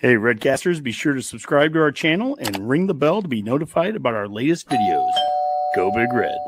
Hey, Redcasters, be sure to subscribe to our channel and ring the bell to be notified about our latest videos. Go Big Red.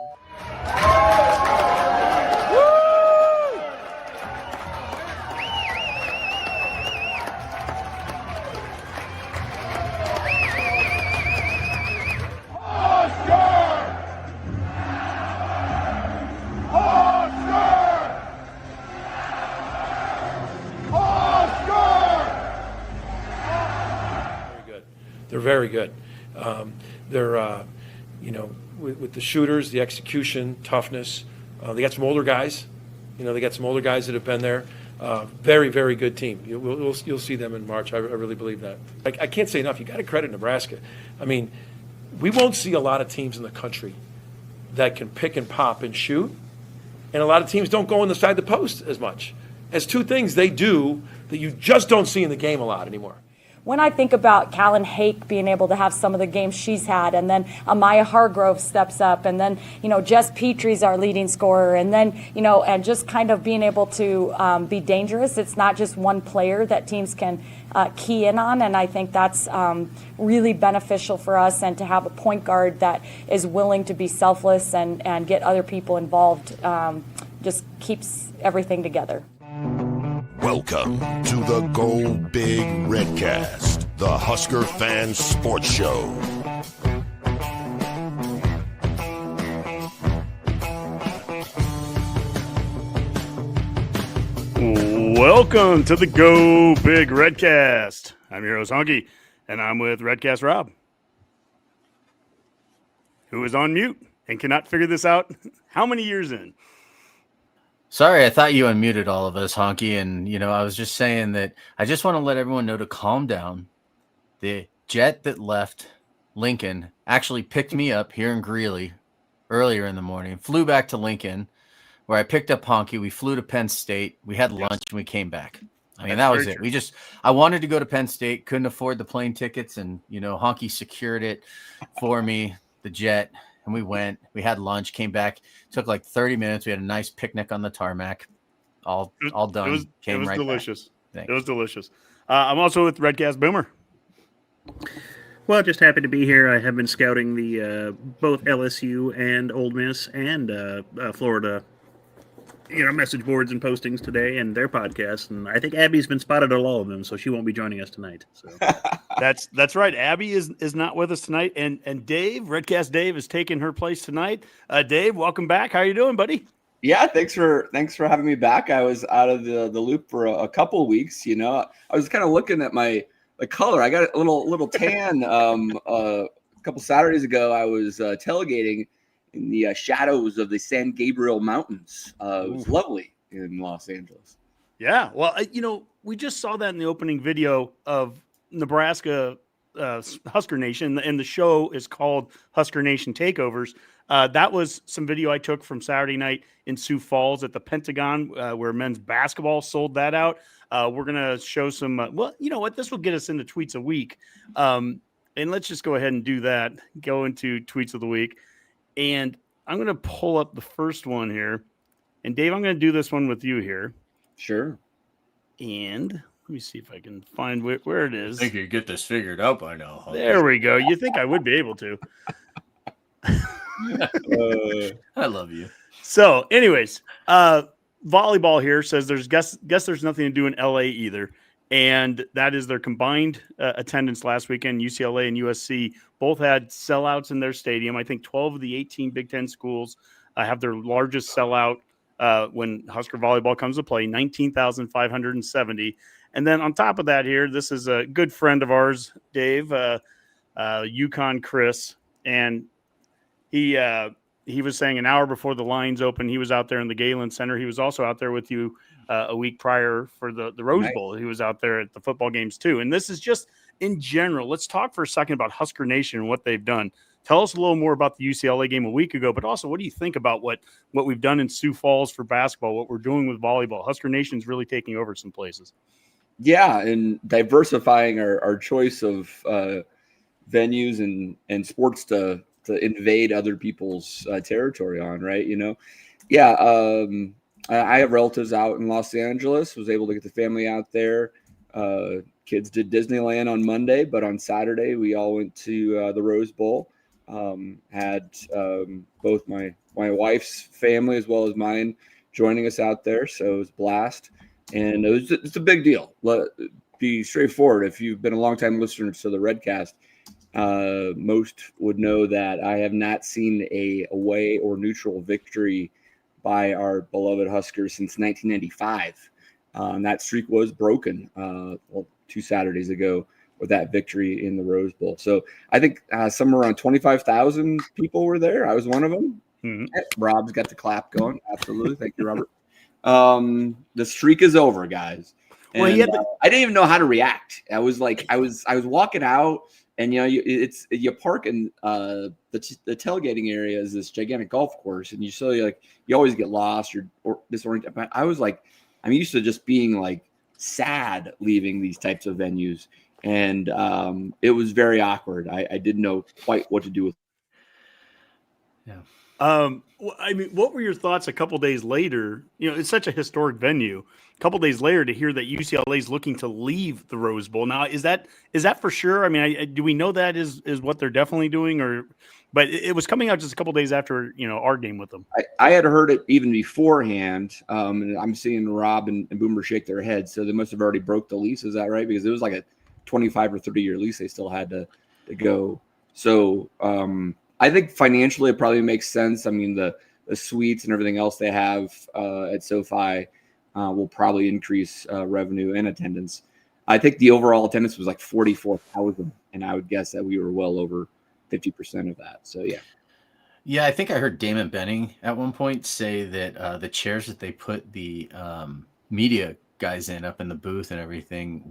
They're very good. They're, with the shooters, the execution, toughness. They got some older guys. They got some older guys that have been there. Very, very good team. You'll see them in March. I really believe that. I can't say enough. You got to credit Nebraska. I mean, we won't see a lot of teams in the country that can pick and pop and shoot, and a lot of teams don't go inside the post as much. As two things they do that you just don't see in the game a lot anymore. When I think about Callan Hake being able to have some of the games she's had, and then Amaya Hargrove steps up, and then, Jess Petrie's our leading scorer, and then, and just kind of being able to be dangerous. It's not just one player that teams can key in on, and I think that's really beneficial for us, and to have a point guard that is willing to be selfless and get other people involved just keeps everything together. Welcome to the Go Big Redcast, the Husker Fan Sports Show. Welcome to the Go Big Redcast. I'm your host, Honky, and I'm with Redcast Rob, who is on mute and cannot figure this out how many years in. Sorry, I thought you unmuted all of us, Honky, and, I was just saying that I just want to let everyone know to calm down. The jet that left Lincoln actually picked me up here in Greeley earlier in the morning, flew back to Lincoln, where I picked up Honky. We flew to Penn State. We had lunch, and we came back. I mean, that was it. I wanted to go to Penn State, couldn't afford the plane tickets, and, Honky secured it for me, the jet. And we went, we had lunch, came back, took like 30 minutes. We had a nice picnic on the tarmac, all done. It was delicious. It was delicious. I'm also with Redcast Boomer. Well, just happy to be here. I have been scouting the both LSU and Ole Miss and Florida, message boards and postings today and their podcasts. And I think Abby's been spotted on all of them, so she won't be joining us tonight. So. That's right. Abby is not with us tonight, and Dave, Redcast Dave, is taking her place tonight. Dave, welcome back. How you doing, buddy? Yeah, thanks for having me back. I was out of the loop for a couple of weeks. I was kind of looking at the color. I got a little tan. A couple Saturdays ago, I was tailgating in the shadows of the San Gabriel Mountains. It was lovely in Los Angeles. Yeah, well, we just saw that in the opening video of Nebraska Husker Nation, and the show is called Husker Nation Takeovers. That was some video I took from Saturday night in Sioux Falls at the Pentagon, where men's basketball sold that out. We're going to show some, this will get us into tweets a week. And let's just go ahead and do that. Go into tweets of the week. And I'm going to pull up the first one here. And Dave, I'm going to do this one with you here. Sure. And let me see if I can find where it is. I think you get this figured out by now. Huh? There we go. You think I would be able to. I love you. So, anyways, Volleyball here says there's nothing to do in LA either. And that is their combined attendance last weekend. UCLA and USC both had sellouts in their stadium. I think 12 of the 18 Big Ten schools have their largest sellout when Husker Volleyball comes to play, 19,570. And then on top of that here, this is a good friend of ours, Dave, Yukon Chris. And he was saying an hour before the lines open, he was out there in the Galen Center. He was also out there with you a week prior for the Rose Bowl. He was out there at the football games too. And this is just in general. Let's talk for a second about Husker Nation and what they've done. Tell us a little more about the UCLA game a week ago, but also what do you think about what we've done in Sioux Falls for basketball, what we're doing with volleyball? Husker Nation's really taking over some places. Yeah, and diversifying our choice of venues and sports to invade other people's territory on, right? I have relatives out in Los Angeles, was able to get the family out there. Kids did Disneyland on Monday, but on Saturday we all went to the Rose Bowl. Had both my wife's family as well as mine joining us out there, so it was a blast, and it's a big deal. Be straightforward. If you've been a longtime listener to the Redcast, most would know that I have not seen a away or neutral victory by our beloved Huskers since 1995. That streak was broken 2 Saturdays ago with that victory in the Rose Bowl. So I think somewhere around 25,000 people were there. I was one of them. Mm-hmm. Rob's got the clap going. Absolutely. Thank you, Robert. The streak is over, guys. And, I didn't even know how to react. I was walking out, and you park in the tailgating area is this gigantic golf course, and you always get lost or disoriented. But I was like, I'm used to just being like sad leaving these types of venues, and it was very awkward. I didn't know quite what to do with. Yeah. I mean, what were your thoughts a couple days later? It's such a historic venue. A couple days later to hear that UCLA is looking to leave the Rose Bowl. Now, is that for sure? I mean, do we know that is what they're definitely doing, but it was coming out just a couple days after our game with them. I had heard it even beforehand, and I'm seeing Rob and Boomer shake their heads, so they must have already broke the lease. Is that right? Because it was like a 25 or 30-year lease they still had to go. So I think financially it probably makes sense. I mean, the suites and everything else they have at SoFi will probably increase revenue and attendance. I think the overall attendance was like 44,000, and I would guess that we were well over 50% of that. So, yeah. Yeah, I think I heard Damon Benning at one point say that the chairs that they put the media guys in up in the booth and everything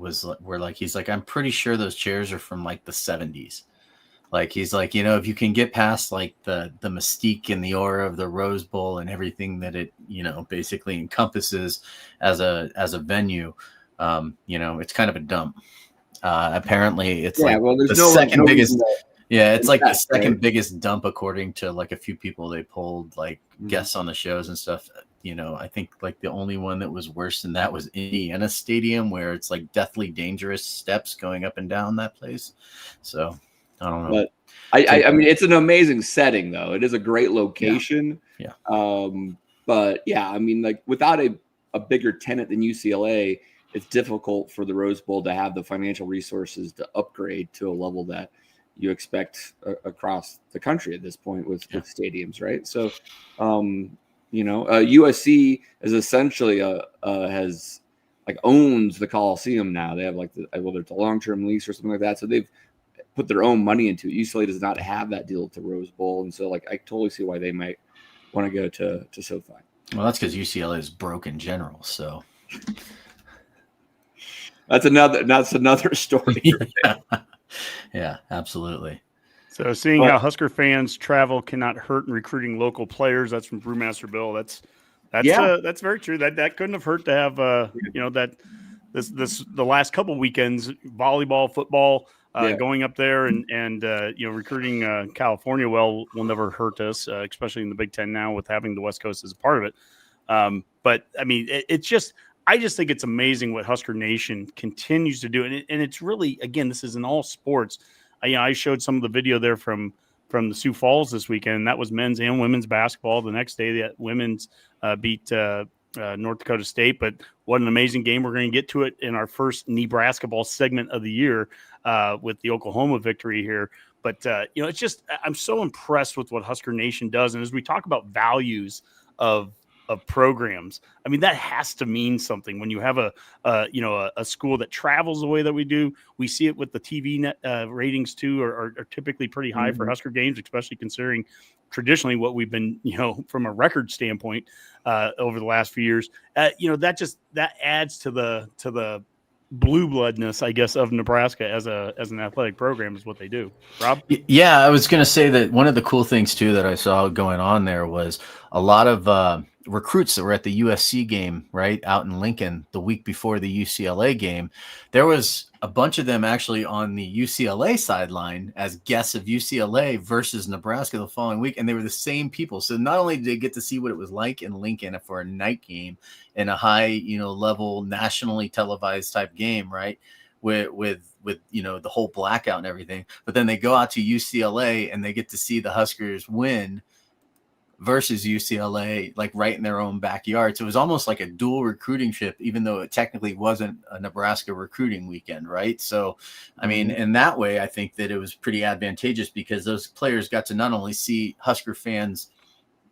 he's like, I'm pretty sure those chairs are from like the 70s. Like, he's like, if you can get past like the mystique and the aura of the Rose Bowl and everything that it, basically encompasses as a venue, it's kind of a dump. Apparently it's the second biggest. Yeah, it's like the second biggest dump according to like a few people they polled, like guests on the shows and stuff. I think like the only one that was worse than that was Indiana Stadium, where it's like deathly dangerous steps going up and down that place. So I don't know. But I mean, it's an amazing setting, though. It is a great location. Yeah. But yeah, I mean, like without a bigger tenant than UCLA, it's difficult for the Rose Bowl to have the financial resources to upgrade to a level that you expect across the country at this point with stadiums, right? So, USC is essentially has like owns the Coliseum now. They have like whether it's a long-term lease or something like that. So they've put their own money into it. UCLA does not have that deal to Rose Bowl, and so like I totally see why they might want to go to SoFi. Well, that's because UCLA is broke in general. So that's another story. Yeah, absolutely. So seeing how Husker fans travel cannot hurt in recruiting local players. That's from Brewmaster Bill. That's very true. That couldn't have hurt to have that the last couple weekends, volleyball, football, going up there and recruiting California will never hurt us, especially in the Big Ten now with having the West Coast as a part of it. But I mean, I just think it's amazing what Husker Nation continues to do, and it's really, again, this is in all sports. I showed some of the video there from the Sioux Falls this weekend, and that was men's and women's basketball. The next day, the women's beat North Dakota State, but what an amazing game. We're going to get to it in our first Nebraska ball segment of the year with the Oklahoma victory here. But, it's just, I'm so impressed with what Husker Nation does. And as we talk about values of programs, I mean, that has to mean something when you have a school that travels the way that we do. We see it with the TV net ratings too, are typically pretty high for Husker games, especially considering traditionally what we've been, from a record standpoint over the last few years. That adds to the blue bloodness, I guess, of Nebraska as an athletic program is what they do. Rob? Yeah, I was going to say that one of the cool things too that I saw going on there was a lot of recruits that were at the USC game, right, out in Lincoln the week before the UCLA game. There was a bunch of them actually on the UCLA sideline as guests of UCLA versus Nebraska the following week, and they were the same people. So not only did they get to see what it was like in Lincoln for a night game in a high, level, nationally televised type game, right, with the whole blackout and everything, but then they go out to UCLA and they get to see the Huskers win versus UCLA, like right in their own backyard. So it was almost like a dual recruiting trip, even though it technically wasn't a Nebraska recruiting weekend, right? So, I mean, in that way, I think that it was pretty advantageous because those players got to not only see Husker fans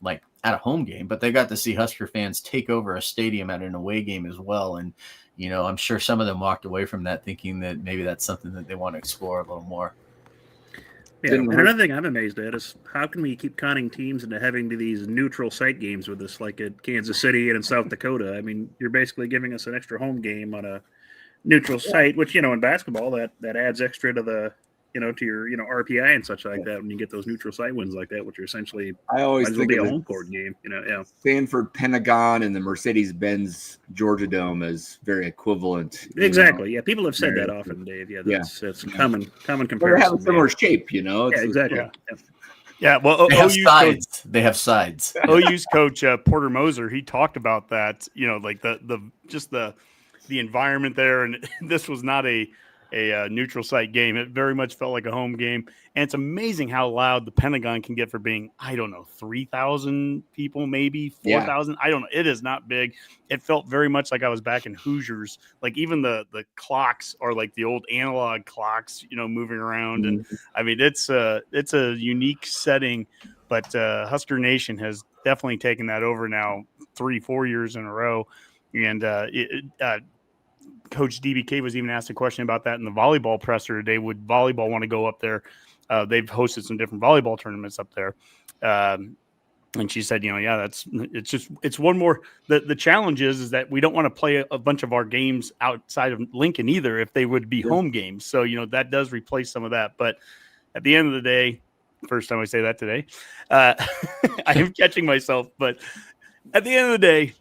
like at a home game, but they got to see Husker fans take over a stadium at an away game as well. And, I'm sure some of them walked away from that thinking that maybe that's something that they want to explore a little more. Yeah, and another thing I'm amazed at is how can we keep conning teams into having these neutral site games with us, like at Kansas City and in South Dakota? I mean, you're basically giving us an extra home game on a neutral site, which, in basketball, that adds extra to the, to your, RPI and such like that when you get those neutral site wins like that, which are essentially I always might as well be a home court game, Yeah. Stanford Pentagon and the Mercedes-Benz Georgia Dome is very equivalent. Exactly. Yeah, people have said that often, Dave. Yeah, that's common comparison. They have a similar shape, Yeah, exactly. Yeah, well, they have sides. They have sides. OU's coach Porter Moser, he talked about that. Like the environment there, and this was not a neutral site game. It very much felt like a home game, and it's amazing how loud the Pentagon can get for being, 3,000 people, maybe 4,000. I don't know. It is not big. It felt very much like I was back in Hoosiers. Like even the clocks are like the old analog clocks, moving around, and I mean it's a unique setting. But Husker Nation has definitely taken that over now 3-4 years in a row, and Coach DBK was even asked a question about that in the volleyball presser today. Would volleyball want to go up there? They've hosted some different volleyball tournaments up there. And she said, it's one more. The challenge is that we don't want to play a bunch of our games outside of Lincoln either if they would be home games. So, that does replace some of that. But at the end of the day, first time I say that today, I am catching myself. But at the end of the day,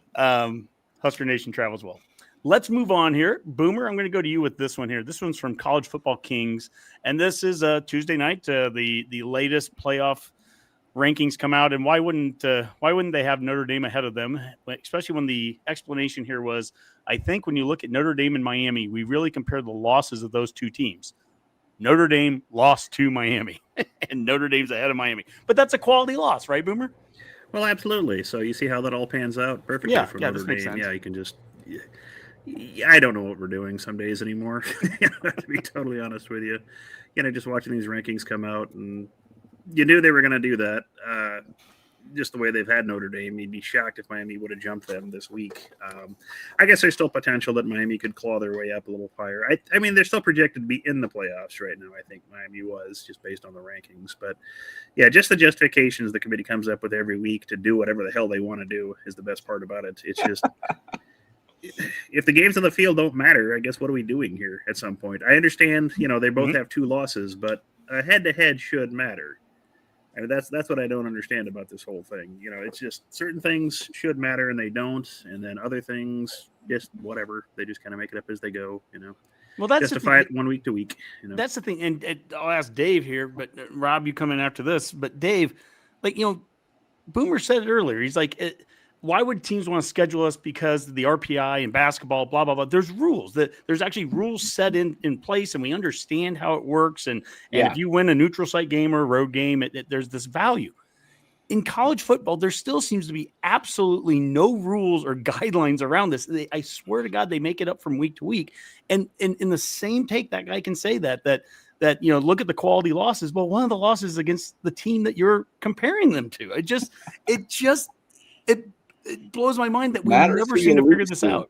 Husker Nation travels well. Let's move on here. Boomer, I'm going to go to you with this one here. This one's from College Football Kings, and this is Tuesday night. The latest playoff rankings come out, and why wouldn't they have Notre Dame ahead of them? Especially when the explanation here was, I think when you look at Notre Dame and Miami, we really compare the losses of those two teams. Notre Dame lost to Miami, and Notre Dame's ahead of Miami, but that's a quality loss, right, Boomer? Well, absolutely. So you see how that all pans out perfectly for Notre Dame. Yeah, you can just. I don't know what we're doing some days anymore, to be totally honest with you. Just watching these rankings come out, and you knew they were going to do that. Just the way they've had Notre Dame, you'd be shocked if Miami would have jumped them this week. I guess there's still potential that Miami could claw their way up a little higher. I mean, they're still projected to be in the playoffs right now. I think Miami was, just based on the rankings. But, yeah, just the justifications the committee comes up with every week to do whatever the hell they want to do is the best part about it. It's just – if the games on the field don't matter, I guess what are we doing here at some point? I understand, they both have 2 losses, but a head-to-head should matter. I mean, that's what I don't understand about this whole thing. It's just certain things should matter and they don't, and then other things, just whatever. They just kind of make it up as they go, Well, that's justify it 1 week to week. That's the thing, and I'll ask Dave here, but Rob, you come in after this. But Dave, Boomer said it earlier. He's like, why would teams want to schedule us because of the RPI and basketball, blah, blah, blah. There's rules. There's actually rules set in place, and we understand how it works. And if you win a neutral site game or a road game, there's this value. In college football, there still seems to be absolutely no rules or guidelines around this. I swear to God, they make it up from week to week. And in the same take, that guy can say that look at the quality losses. Well, one of the losses is against the team that you're comparing them to. It blows my mind that we've never seem to figure this out.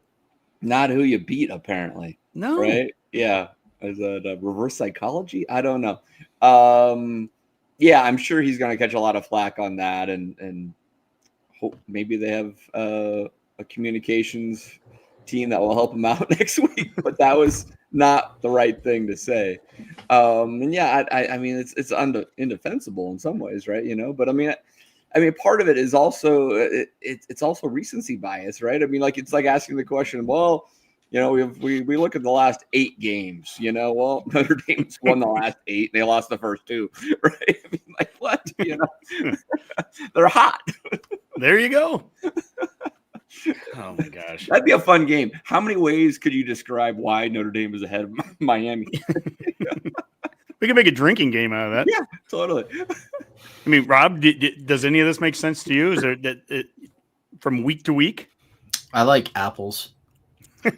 Not who you beat, apparently. No. Right? Yeah. Is it reverse psychology? I don't know. Yeah, I'm sure he's going to catch a lot of flack on that, and hope maybe they have a communications team that will help him out next week. But that was not the right thing to say. And yeah, I mean, it's indefensible in some ways, right? But I mean, I mean, part of it is also it's also recency bias, right? I mean, like it's like asking the question, well, you know, we look at the last 8 games, you know, well, Notre Dame's won the last 8, they lost the first 2, right? I mean, like what, you know, they're hot. There you go. Oh my gosh, that'd be a fun game. How many ways could you describe why Notre Dame is ahead of Miami? We can make a drinking game out of that. Yeah, totally. I mean, Rob, does any of this make sense to you? Is there from week to week? I like apples.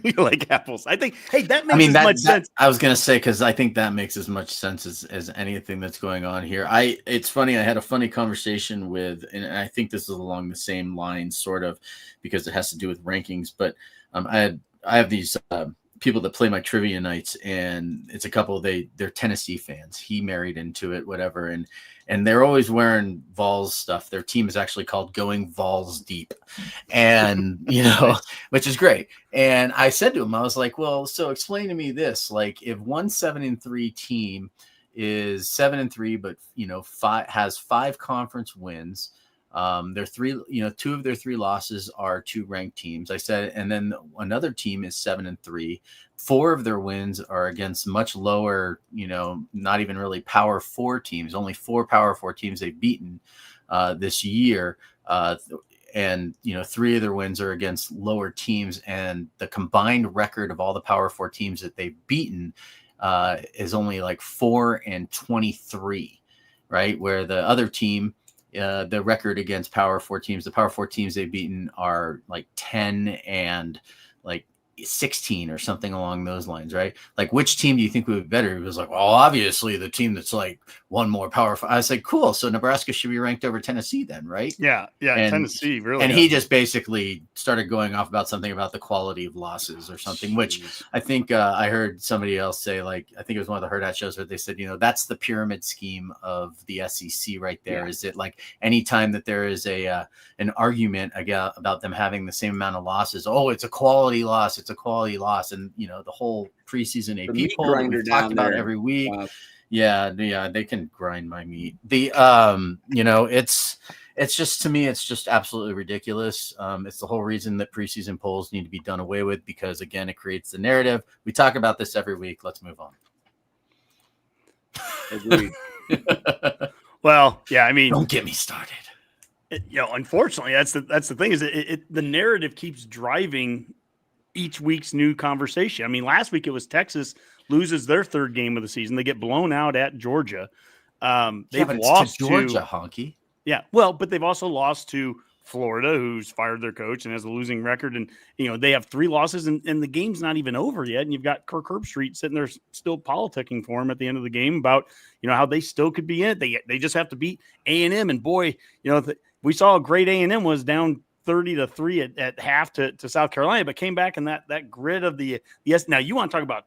You like apples. I think, hey, that makes much sense. I was going to say, because I think that makes as much sense as anything that's going on here. It's funny. I had a funny conversation with, and I think this is along the same lines, sort of, because it has to do with rankings. But I have these people that play my trivia nights, and it's a couple. They're Tennessee fans. He married into it, whatever, and they're always wearing Vols stuff. Their team is actually called Going Vols Deep, and you know, which is great. And I said to him, I was like, well, so explain to me this: like, if one 7-3 team is 7-3, but you know, has 5 conference wins. Their 3, you know, 2 of their 3 losses are to ranked teams. I said, and then another team is 7-3. 4 of their wins are against much lower, you know, not even really Power 4 teams. Only 4 Power 4 teams they've beaten this year. And, you know, 3 of their wins are against lower teams. And the combined record of all the Power 4 teams that they've beaten is only like 4-23, right? Where the other team, the record against Power 4 teams, the Power 4 teams they've beaten are like 10 and like 16 or something along those lines, right? Like, which team do you think would be better? It was like, well, obviously the team that's like one more Power 5. I was like, cool. So Nebraska should be ranked over Tennessee then, right? Yeah. And Tennessee, really. And he just basically started going off about something about the quality of losses or something, which I think I heard somebody else say, like, I think it was one of the Herd Hat shows where they said, you know, that's the pyramid scheme of the SEC right there. Yeah. Is it like anytime that there is an argument about them having the same amount of losses, oh, it's a quality loss. It's a quality loss. And, you know, the whole preseason AP poll that we talk about every week. Wow. Yeah, they can grind my meat. The you know, it's just, to me, it's just absolutely ridiculous. It's the whole reason that preseason polls need to be done away with, because again, it creates the narrative. We talk about this every week. Let's move on. Agreed. Well, yeah, I mean, don't get me started. You know, unfortunately, that's the thing, is the narrative keeps driving each week's new conversation. I mean, last week it was Texas loses their 3rd game of the season. They get blown out at Georgia. They've lost to Georgia, honky. Yeah, well, but they've also lost to Florida, who's fired their coach and has a losing record. And, you know, they have 3 losses, and the game's not even over yet. And you've got Kirk Herbstreit sitting there still politicking for him at the end of the game about, you know, how they still could be in it. They just have to beat A&M. And boy, you know, we saw how great A&M was down 30-3 at half to South Carolina, but came back in that grid of the yes. Now you want to talk about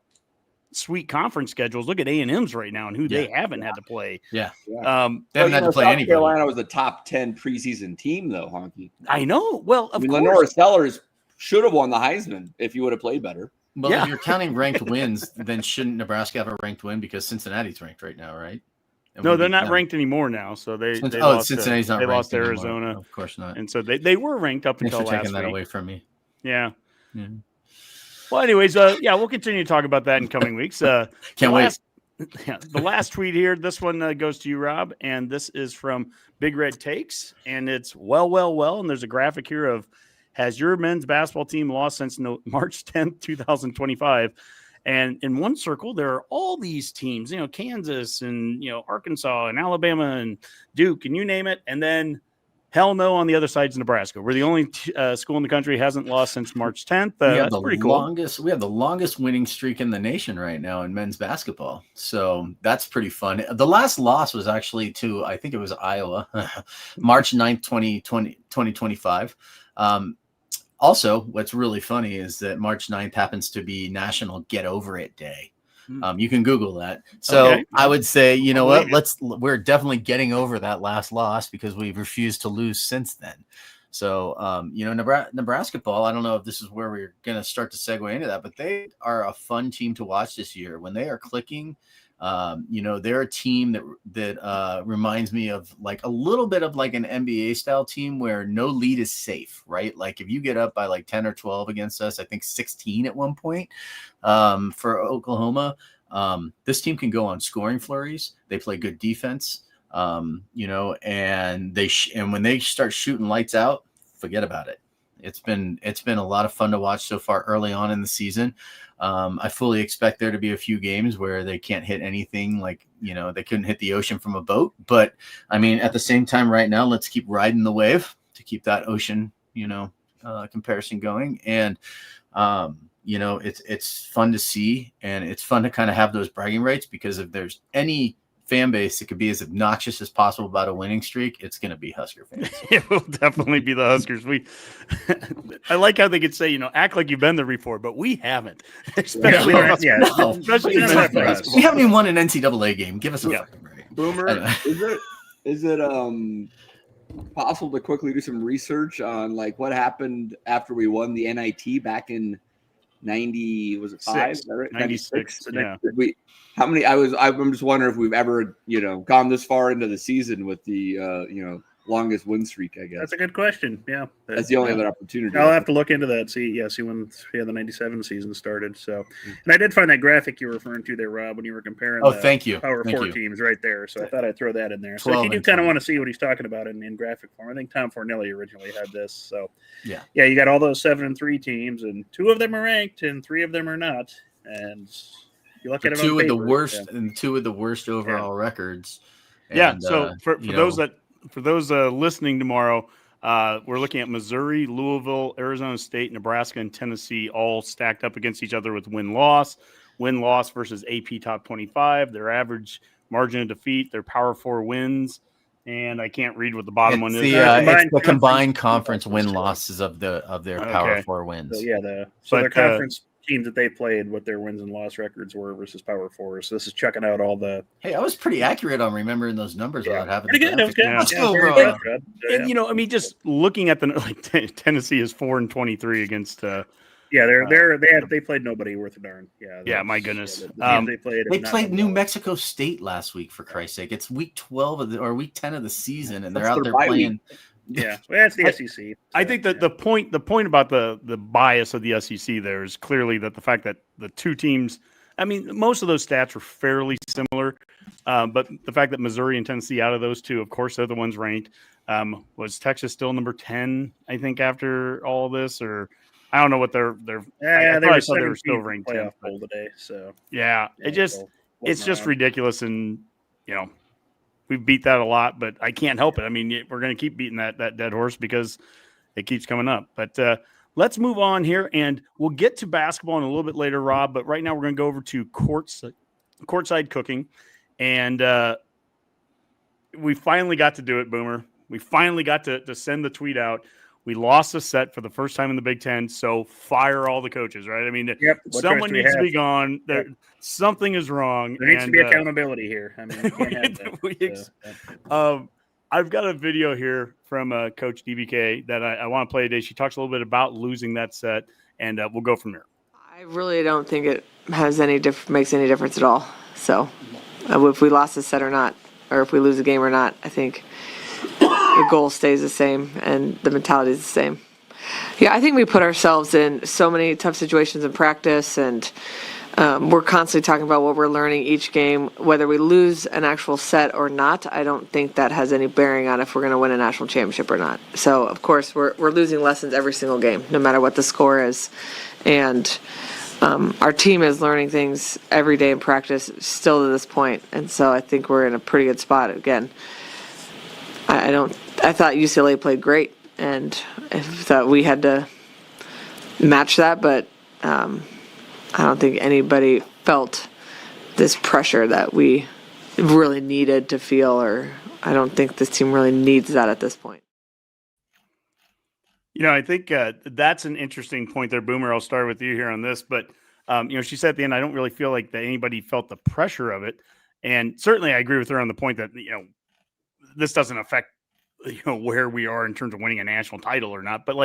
sweet conference schedules? Look at A&M's right now and who they haven't had to play. Yeah. They haven't had to play anybody. South Carolina was the top 10 preseason team, though, honky. I know. Well, of course. Lenora Sellers should have won the Heisman if he would have played better. Well, if you're counting ranked wins, then shouldn't Nebraska have a ranked win, because Cincinnati's ranked right now, right? No, they're not ranked anymore now. So they lost. Cincinnati's not. They lost to anymore. Arizona, No, of course not. And so they were ranked up until last week. Thanks for taking that away from me. Yeah. Well, anyways, we'll continue to talk about that in coming weeks. Can't wait. The last tweet here. This one goes to you, Rob, and this is from Big Red Takes, and it's well, and there's a graphic here of, has your men's basketball team lost since March 10th, 2025? And in one circle, there are all these teams, you know, Kansas and, you know, Arkansas and Alabama and Duke and you name it. And then hell no on the other side's Nebraska. We're the only school in the country hasn't lost since March 10th. That's pretty cool. We have the longest winning streak in the nation right now in men's basketball. So that's pretty fun. The last loss was actually to, I think it was Iowa, March 9th, 2025. Also, what's really funny is that March 9th happens to be National Get Over It Day. You can Google that. So okay. I would say, you know what, we're definitely getting over that last loss, because we've refused to lose since then. So, you know, Nebraska ball, I don't know if this is where we're going to start to segue into that, but they are a fun team to watch this year. When they are clicking, They're a team that reminds me of like a little bit of like an NBA style team where no lead is safe, right? Like if you get up by like 10 or 12 against us, I think 16 at one point for Oklahoma, this team can go on scoring flurries. They play good defense, and and when they start shooting lights out, forget about it. It's been a lot of fun to watch so far early on in the season. I fully expect there to be a few games where they can't hit anything, like, they couldn't hit the ocean from a boat. But I mean, at the same time right now, let's keep riding the wave to keep that ocean, comparison going. And, it's fun to see, and it's fun to kind of have those bragging rights, because if there's any fan base that could be as obnoxious as possible about a winning streak, it's going to be Husker fans. It will definitely be the Huskers. I like how they could say, act like you've been there before, but we haven't. Especially, We basketball. haven't even won an NCAA game. Give us a fucking break. Boomer, is it possible to quickly do some research on like what happened after we won the NIT back in 90? Was it 5? Right? 96. Yeah. How many? I'm just wondering if we've ever, gone this far into the season with the, longest win streak, I guess. That's a good question. Yeah. That's the only other opportunity. I'll have to look into that. See when the 97 season started. So, and I did find that graphic you were referring to there, Rob, when you were comparing thank you. Power Thank 4 you. teams right there. So I thought I'd throw that in there. So if you do kind of want to see what he's talking about in graphic form, I think Tom Fornelli originally had this. So yeah, you got all those 7-3 teams, and 2 of them are ranked and 3 of them are not. And you look at it 2 with the worst and 2 with the worst overall records. And, so for those listening tomorrow, we're looking at Missouri, Louisville, Arizona State, Nebraska, and Tennessee all stacked up against each other with win-loss versus AP top 25, their average margin of defeat, their Power 4 wins, and I can't read what the bottom one is. It's the combined conference win-losses of their Power 4 wins. So their conference teams that they played, what their wins and loss records were versus Power 4. So this is checking out all the. Hey, I was pretty accurate on remembering those numbers without having. Pretty good. Let's go, bro. And just looking at Tennessee is 4-23 against. They played nobody worth a darn. My goodness. They played New Mexico State last week, for Christ's sake. It's week 12 or week 10 of the season, and they're out there playing. Yeah, that's the SEC. I think that the point about the bias of the SEC there is clearly that the fact that the 2 teams, I mean, most of those stats were fairly similar, but the fact that Missouri and Tennessee, out of those 2, of course, they're the ones ranked. Was Texas still number 10? I think after all this, or I don't know what they're. I thought they were still ranked 10 today. So it's just ridiculous, and we beat that a lot, but I can't help it. I mean, we're going to keep beating that dead horse because it keeps coming up. But let's move on here, and we'll get to basketball in a little bit later, Rob. But right now we're going to go over to courtside cooking, and we finally got to do it, Boomer. We finally got to send the tweet out. We lost a set for the first time in the Big Ten, so fire all the coaches, right? I mean, someone needs to be gone. Something is wrong. There needs to be accountability here. I mean, I've got a video here from Coach DBK that I want to play today. She talks a little bit about losing that set, and we'll go from there. I really don't think it has makes any difference at all. So if we lost a set or not, or if we lose a game or not, I think the goal stays the same and the mentality is the same. Yeah, I think we put ourselves in so many tough situations in practice, and we're constantly talking about what we're learning each game. Whether we lose an actual set or not, I don't think that has any bearing on if we're going to win a national championship or not. So, of course, we're losing lessons every single game, no matter what the score is. And our team is learning things every day in practice still to this point. And so I think we're in a pretty good spot. Again, I thought UCLA played great, and I thought we had to match that, but I don't think anybody felt this pressure that we really needed to feel, or I don't think this team really needs that at this point. I think that's an interesting point there, Boomer. I'll start with you here on this, but she said at the end, I don't really feel like that anybody felt the pressure of it, and certainly I agree with her on the point that this doesn't affect where we are in terms of winning a national title or not. But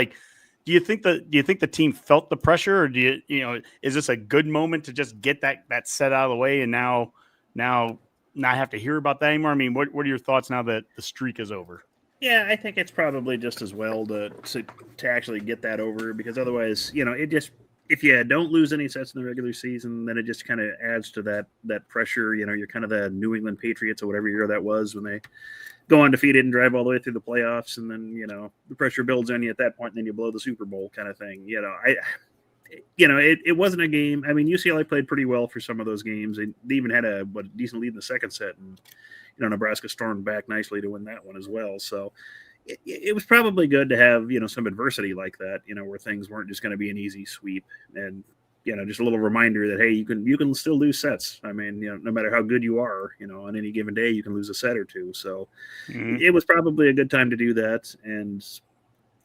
do you think the team felt the pressure, or is this a good moment to just get that set out of the way, and now now not have to hear about that anymore? I mean, what are your thoughts now that the streak is over? Yeah, I think it's probably just as well to actually get that over, because otherwise, it just, if you don't lose any sets in the regular season, then it just kind of adds to that pressure. You're kind of the New England Patriots or whatever year that was when they go undefeated and drive all the way through the playoffs, and then the pressure builds on you at that point, and then you blow the Super Bowl kind of thing. It wasn't a game. I mean, UCLA played pretty well for some of those games. They even had a decent lead in the second set, and Nebraska stormed back nicely to win that one as well. So it was probably good to have some adversity like that, where things weren't just going to be an easy sweep, and just a little reminder that hey, you can still lose sets. I mean, no matter how good you are, on any given day you can lose a set or two. So it was probably a good time to do that, and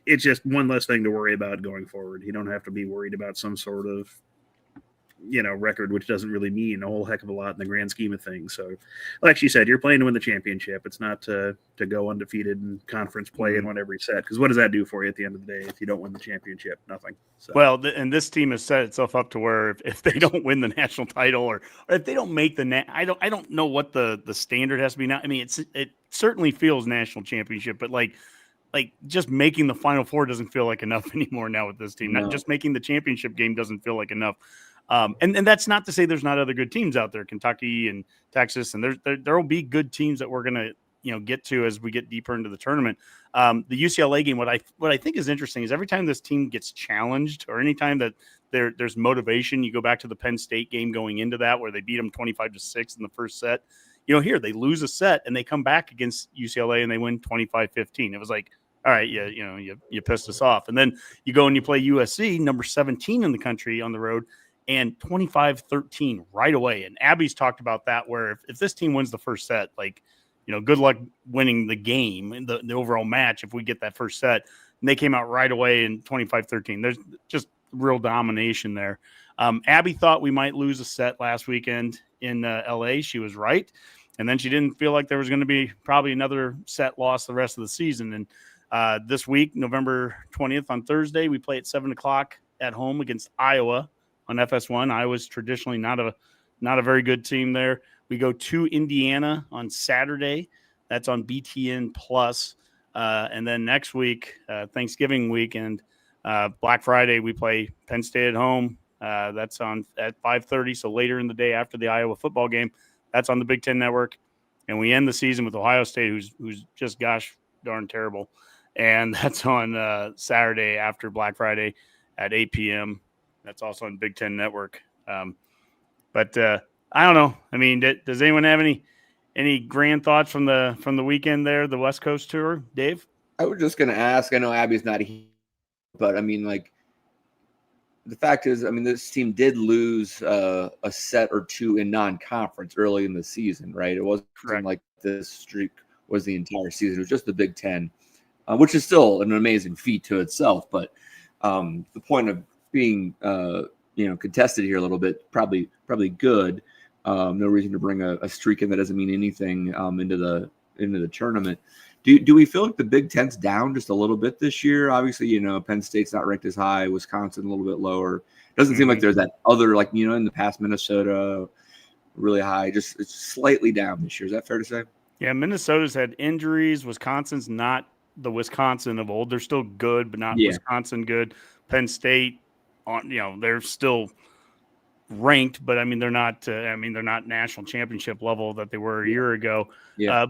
it's just one less thing to worry about going forward. You don't have to be worried about some sort of record, which doesn't really mean a whole heck of a lot in the grand scheme of things. So like she said, you're playing to win the championship. It's not to go undefeated in conference play and win every set, because what does that do for you at the end of the day if you don't win the championship? Nothing. So. Well, and this team has set itself up to where if they don't win the national title, or if they don't make the I don't know what the standard has to be now. I mean, it certainly feels national championship, but like just making the Final Four doesn't feel like enough anure now with this team. No. Not just making the championship game doesn't feel like enough. And that's not to say there's not other good teams out there, Kentucky and Texas, and there will be good teams that we're going to get to as we get deeper into the tournament. The UCLA game, what I think is interesting is every time this team gets challenged, or anytime that there's motivation, you go back to the Penn State game going into that where they beat them 25-6 in the first set. Here they lose a set and they come back against UCLA and they win 25-15. It was like, all right, you pissed us off, and then you go and you play USC, number 17 in the country, on the road, and 25-13 right away. And Abby's talked about that, where if this team wins the first set, good luck winning the game, the overall match, if we get that first set. And they came out right away in 25-13. There's just real domination there. Abby thought we might lose a set last weekend in LA. She was right. And then she didn't feel like there was going to be probably another set loss the rest of the season. And this week, November 20th on Thursday, we play at 7:00 at home against Iowa on FS1. Iowa's traditionally not a very good team there. We go to Indiana on Saturday. That's on BTN Plus. And then next week, Thanksgiving weekend, Black Friday, we play Penn State at home. That's on at 5:30. So later in the day after the Iowa football game, that's on the Big Ten Network. And we end the season with Ohio State, who's just gosh darn terrible. And that's on Saturday after Black Friday at 8 p.m. That's also on Big Ten Network. But I don't know. I mean, does anyone have any grand thoughts from the weekend there, the West Coast tour, Dave? I was just going to ask. I know Abby's not here, but I mean, the fact is, I mean, this team did lose a set or two in non-conference early in the season, right? It wasn't Correct. like this streak was the entire season. It was just the Big Ten, which is still an amazing feat to itself. But the point of being contested here a little bit, probably good. No reason to bring a streak in that doesn't mean anything into the tournament. Do we feel like the Big Ten's down just a little bit this year? Obviously, Penn State's not ranked as high, Wisconsin a little bit lower. Doesn't seem like there's that other, in the past, Minnesota really high. Just it's slightly down this year. Is that fair to say? Yeah, Minnesota's had injuries. Wisconsin's not the Wisconsin of old. They're still good, but not Wisconsin good. Penn State, they're still ranked, but I mean they're not. They're not national championship level that they were a year ago. Yeah.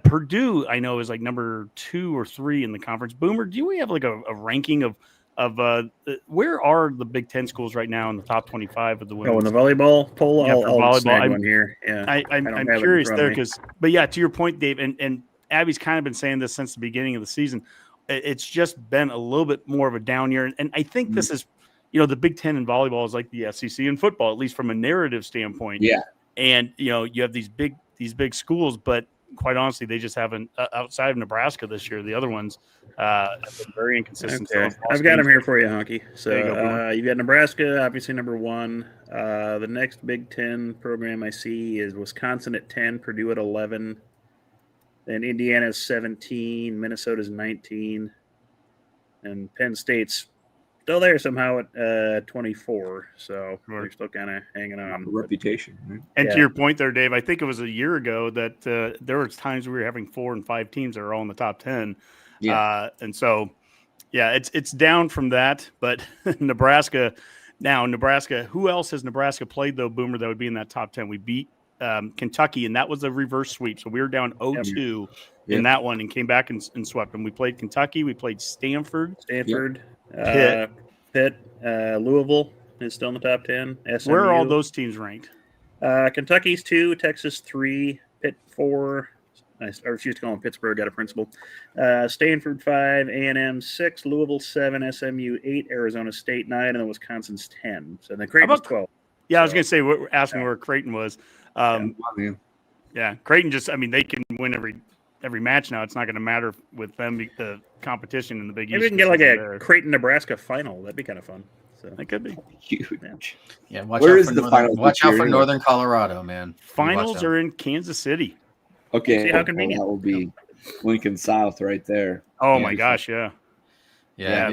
Purdue, I know, is like number 2 or 3 in the conference. Boomer, do we have like a ranking of where are the Big Ten schools right now in the top 25 of the women's? Oh, in the volleyball poll, Yeah, for volleyball, snag one here. Yeah, I'm curious there but yeah, to your point, Dave, and Abby's kind of been saying this since the beginning of the season. It's just been a little bit more of a down year, and I think this is, the Big Ten in volleyball is like the SEC in football, at least from a narrative standpoint. Yeah, and you have these big schools, but quite honestly, they just haven't, outside of Nebraska this year, the other ones have been very inconsistent. Okay. I've got them here for you, Honky. So you've got Nebraska, obviously number 1. The next Big Ten program I see is Wisconsin at 10, Purdue at 11. Then Indiana's 17, Minnesota's 19, and Penn State's still there somehow at 24. So they're still kind of hanging on. Reputation. Right? And Yeah. to your point there, Dave, I think it was a year ago that there was times we were having 4 and 5 teams that are all in the top 10. Yeah. And so, yeah, it's down from that. But Nebraska, who else has Nebraska played, though, Boomer, that would be in that top 10? We beat Kentucky, and that was a reverse sweep. So we were down 0-2 in that one and came back and swept them. We played Kentucky. We played Stanford. Pitt. Louisville is still in the top 10. SMU. Where are all those teams ranked? Kentucky's 2, Texas 3, Pitt 4. Or she used to call him Pittsburgh, got a principal. Stanford 5, A&M 6, Louisville 7, SMU 8, Arizona State 9, and then Wisconsin's 10. So then Creighton's 12. Yeah, I was going to say, we're asking where Creighton was. Yeah, Creighton just, I mean, they can win every match now. It's not going to matter with them, the competition in the Big East. Maybe we can get like a Creighton-Nebraska final. That'd be kind of fun. So that could be huge. Yeah, watch Where out is for the northern, finals watch this out year, for anyway? Northern Colorado, man. Finals are in Kansas City. Okay, See how convenient. that will be Lincoln South right there. Oh my gosh, yeah. Yeah,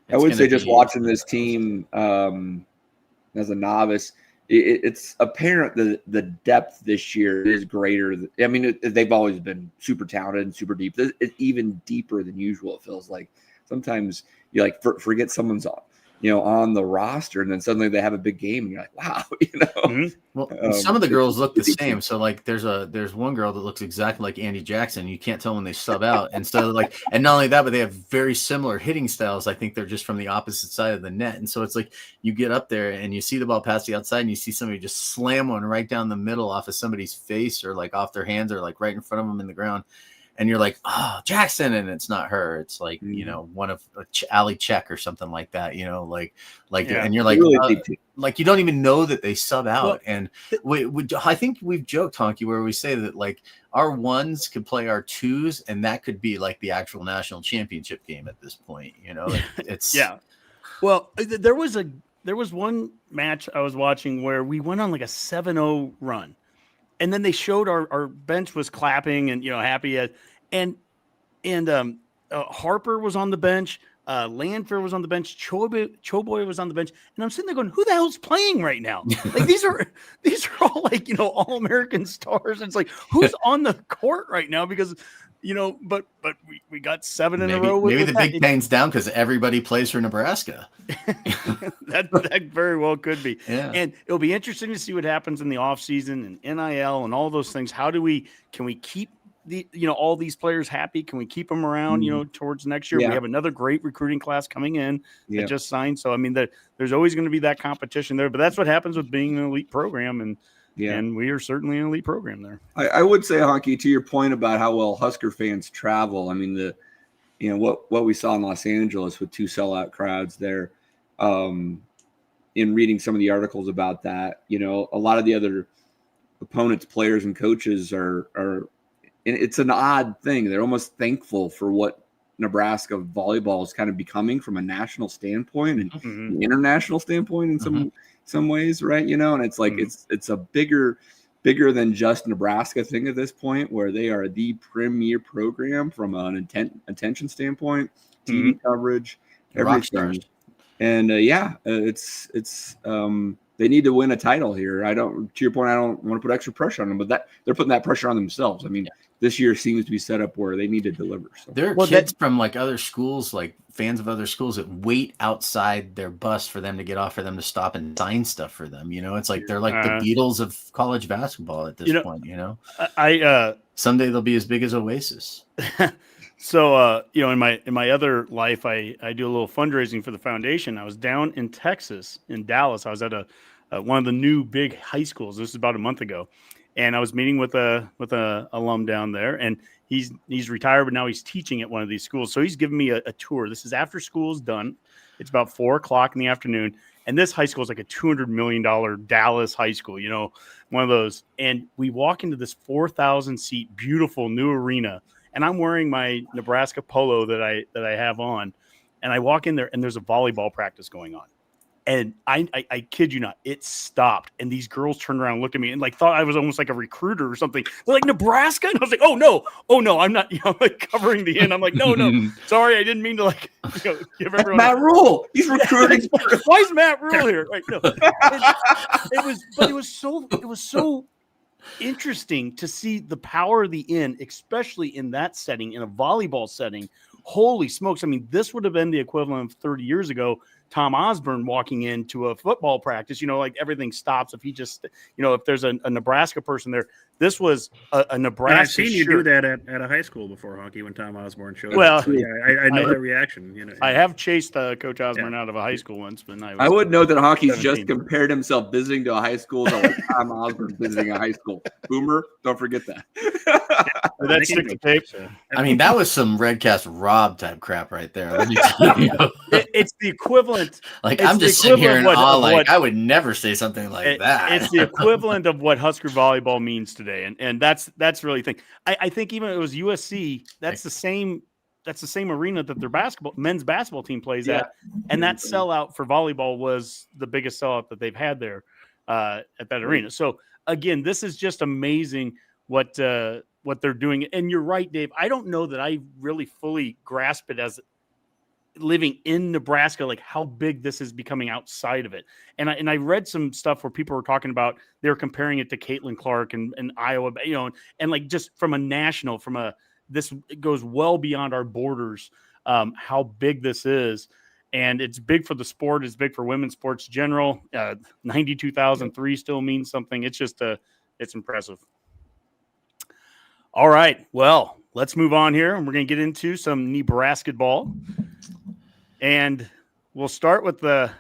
I would say just watching this team as a novice, it's apparent that the depth this year is greater. I mean, they've always been super talented and super deep. It's even deeper than usual. It feels like sometimes you like forget someone's on the roster, and then suddenly they have a big game, and you're like, wow, Well, some of the girls look the same. So like, there's one girl that looks exactly like Andy Jackson. You can't tell when they sub out, and so like, and not only that, but they have very similar hitting styles. I think they're just from the opposite side of the net, and so it's like you get up there and you see the ball pass the outside, and you see somebody just slam one right down the middle off of somebody's face, or like off their hands, or like right in front of them in the ground. And you're like, oh, Jackson, and it's not her. It's like, one of Ali Check or something like that, and you're like, really like you don't even know that they sub out. Well, and I think we've joked, Honky, where we say that like our ones could play our twos, and that could be like the actual national championship game at this point. It's yeah. Well, there was one match I was watching where we went on like a 7-0 run. And then they showed our bench was clapping and happy, and Harper was on the bench, Landfer was on the bench, Choboy was on the bench, and I'm sitting there going, who the hell's playing right now? Like these are all like all American stars. And it's like, who's on the court right now? Because but we got 7 in a row. Maybe the Big Ten's down because everybody plays for Nebraska. that very well could be. Yeah. And it'll be interesting to see what happens in the offseason and NIL and all those things. Can we keep all these players happy? Can we keep them around, towards next year? Yeah. We have another great recruiting class coming in that just signed. So, I mean, there's always going to be that competition there, but that's what happens with being an elite program. And we are certainly an elite program there. I would say, Honky, to your point about how well Husker fans travel. I mean, what we saw in Los Angeles with 2 sellout crowds there. In reading some of the articles about that, a lot of the other opponents, players, and coaches are. And it's an odd thing. They're almost thankful for what Nebraska volleyball is kind of becoming from a national standpoint and an international standpoint in some ways, right? And it's like it's a bigger than just Nebraska thing at this point, where they are the premier program from an attention standpoint, TV coverage, everything. And it's they need to win a title here. To your point, I don't want to put extra pressure on them, but they're putting that pressure on themselves. I mean, this year seems to be set up where they need to deliver. So. There are kids from like other schools, like fans of other schools, that wait outside their bus for them to get off, for them to stop and sign stuff for them. It's like they're like the Beatles of college basketball at this point. Someday they'll be as big as Oasis. So, in my other life, I do a little fundraising for the foundation. I was down in Texas, in Dallas. I was at one of the new big high schools. This is about a month ago, and I was meeting with a alum down there, and he's retired, but now he's teaching at one of these schools. So he's giving me a tour. This is after school's done. It's about 4:00 in the afternoon, and this high school is like a $200 million Dallas high school. One of those. And we walk into this 4,000 seat, beautiful new arena. And I'm wearing my Nebraska polo that I have on, and I walk in there, and there's a volleyball practice going on. And I kid you not, it stopped. And these girls turned around and looked at me and like thought I was almost like a recruiter or something. They're like, Nebraska? And I was like, oh no, I'm not, like covering the end. I'm like, no, sorry, I didn't mean to like, give everyone Matt Rule. He's recruiting. Why is Matt Rule here? Right? No, it was so interesting to see the power of the in, especially in that setting, in a volleyball setting. Holy smokes. I mean, this would have been the equivalent of 30 years ago, Tom Osborne walking into a football practice, like everything stops. If he just, if there's a Nebraska person there, this was a Nebraska. And I've seen you shirt. do that at a high school before, Honky, when Tom Osborne showed Well, up. So, yeah, I know that reaction. I have chased Coach Osborne out of a high school once, but I would note that Honky's 17. just compared himself visiting to a high school to like Tom Osborne visiting a high school. Boomer, don't forget that. Did that stick to tape? I mean, that was some Redcast Rob type crap right there. Let me tell you. It's the equivalent. Like, it's I'm the just sitting here in equivalent awe. of Like, what- I would never say something like that. It's the equivalent of what Husker volleyball means today, and that's really the thing. I think even if it was USC, that's the same arena that their men's basketball team plays at, and that sellout for volleyball was the biggest sellout that they've had there at that arena. So again, this is just amazing what they're doing. And you're right, Dave. I don't know that I really fully grasp it as living in Nebraska, like how big this is becoming outside of it. And I read some stuff where people were talking about, they were comparing it to Caitlin Clark and Iowa, and like just from a national, this goes well beyond our borders, how big this is. And it's big for the sport. It's big for women's sports general. 92,003 still means something. It's just it's impressive. All right. Well, let's move on here. And we're going to get into some Nebraska ball. And we'll start with the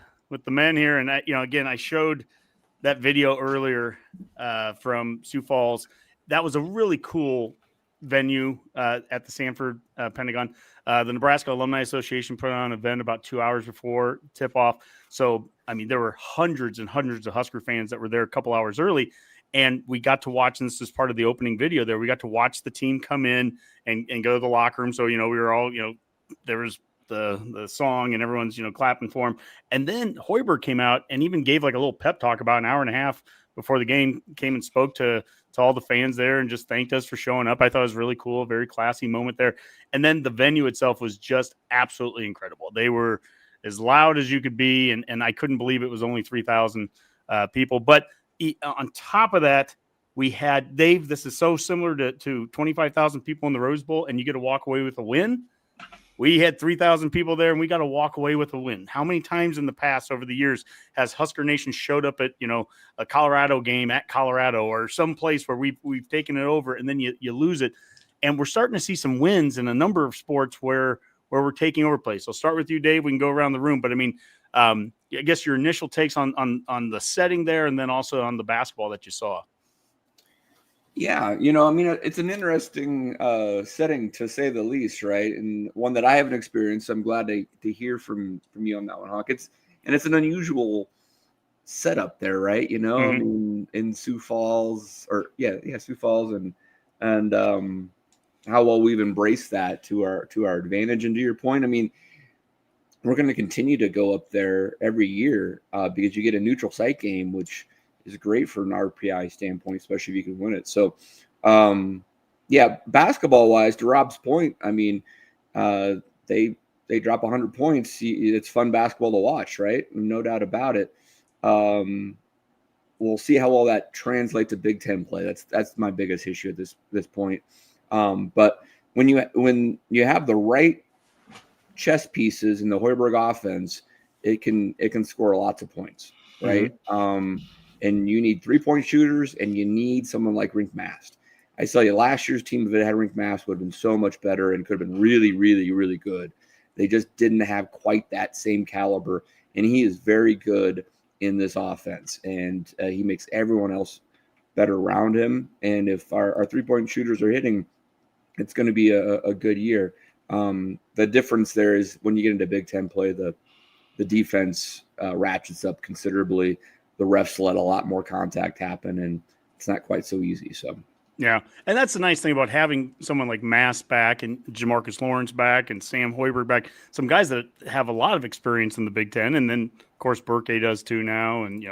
men here. And again, I showed that video earlier from Sioux Falls. That was a really cool venue at the Sanford Pentagon. The Nebraska Alumni Association put on an event about 2 hours before tip-off. So, I mean, there were hundreds and hundreds of Husker fans that were there a couple hours early. And we got to watch, and this is part of the opening video there, we got to watch the team come in and go to the locker room. So, we were all, there was the song and everyone's, clapping for him. And then Hoiberg came out and even gave like a little pep talk about an hour and a half before the game, came and spoke to all the fans there and just thanked us for showing up. I thought it was really cool, a very classy moment there. And then the venue itself was just absolutely incredible. They were as loud as you could be. And I couldn't believe it was only 3,000 people. But on top of that, we had, Dave, this is so similar to 25,000 people in the Rose Bowl, and you get to walk away with a win. We had 3,000 people there, and we got to walk away with a win. How many times in the past over the years has Husker Nation showed up at, a Colorado game at Colorado or some place where we've taken it over, and then you lose it? And we're starting to see some wins in a number of sports where we're taking over place. So I'll start with you, Dave. We can go around the room, but I mean, I guess your initial takes on the setting there, and then also on the basketball that you saw. Yeah, I mean, it's an interesting setting to say the least, right? And one that I haven't experienced. I'm glad to hear from you on that one, Hawk. It's an unusual setup there, right? I mean, in Sioux Falls, Sioux Falls, and how well we've embraced that to our advantage. And to your point, I mean, we're going to continue to go up there every year because you get a neutral site game, which is great for an RPI standpoint, especially if you can win it. So, basketball wise, to Rob's point, I mean, they drop 100 points. It's fun basketball to watch, right? No doubt about it. We'll see how well that translates to Big Ten play. That's my biggest issue at this point. But when you have the right chess pieces in the Hoiberg offense, it can score lots of points, right? And you need 3-point shooters, and you need someone like Rink Mast. I tell you, last year's team, if it had Rink Mast, would have been so much better and could have been really, really, really good. They just didn't have quite that same caliber, and he is very good in this offense, and he makes everyone else better around him. And if our 3-point shooters are hitting, it's going to be a good year. The difference there is when you get into Big Ten play, the defense ratchets up considerably. The refs let a lot more contact happen, and it's not quite so easy. So, Yeah, and that's the nice thing about having someone like Mass back and Jamarcus Lawrence back and Sam Hoiberg back. Some guys that have a lot of experience in the Big Ten, and then of course Burke does too now, and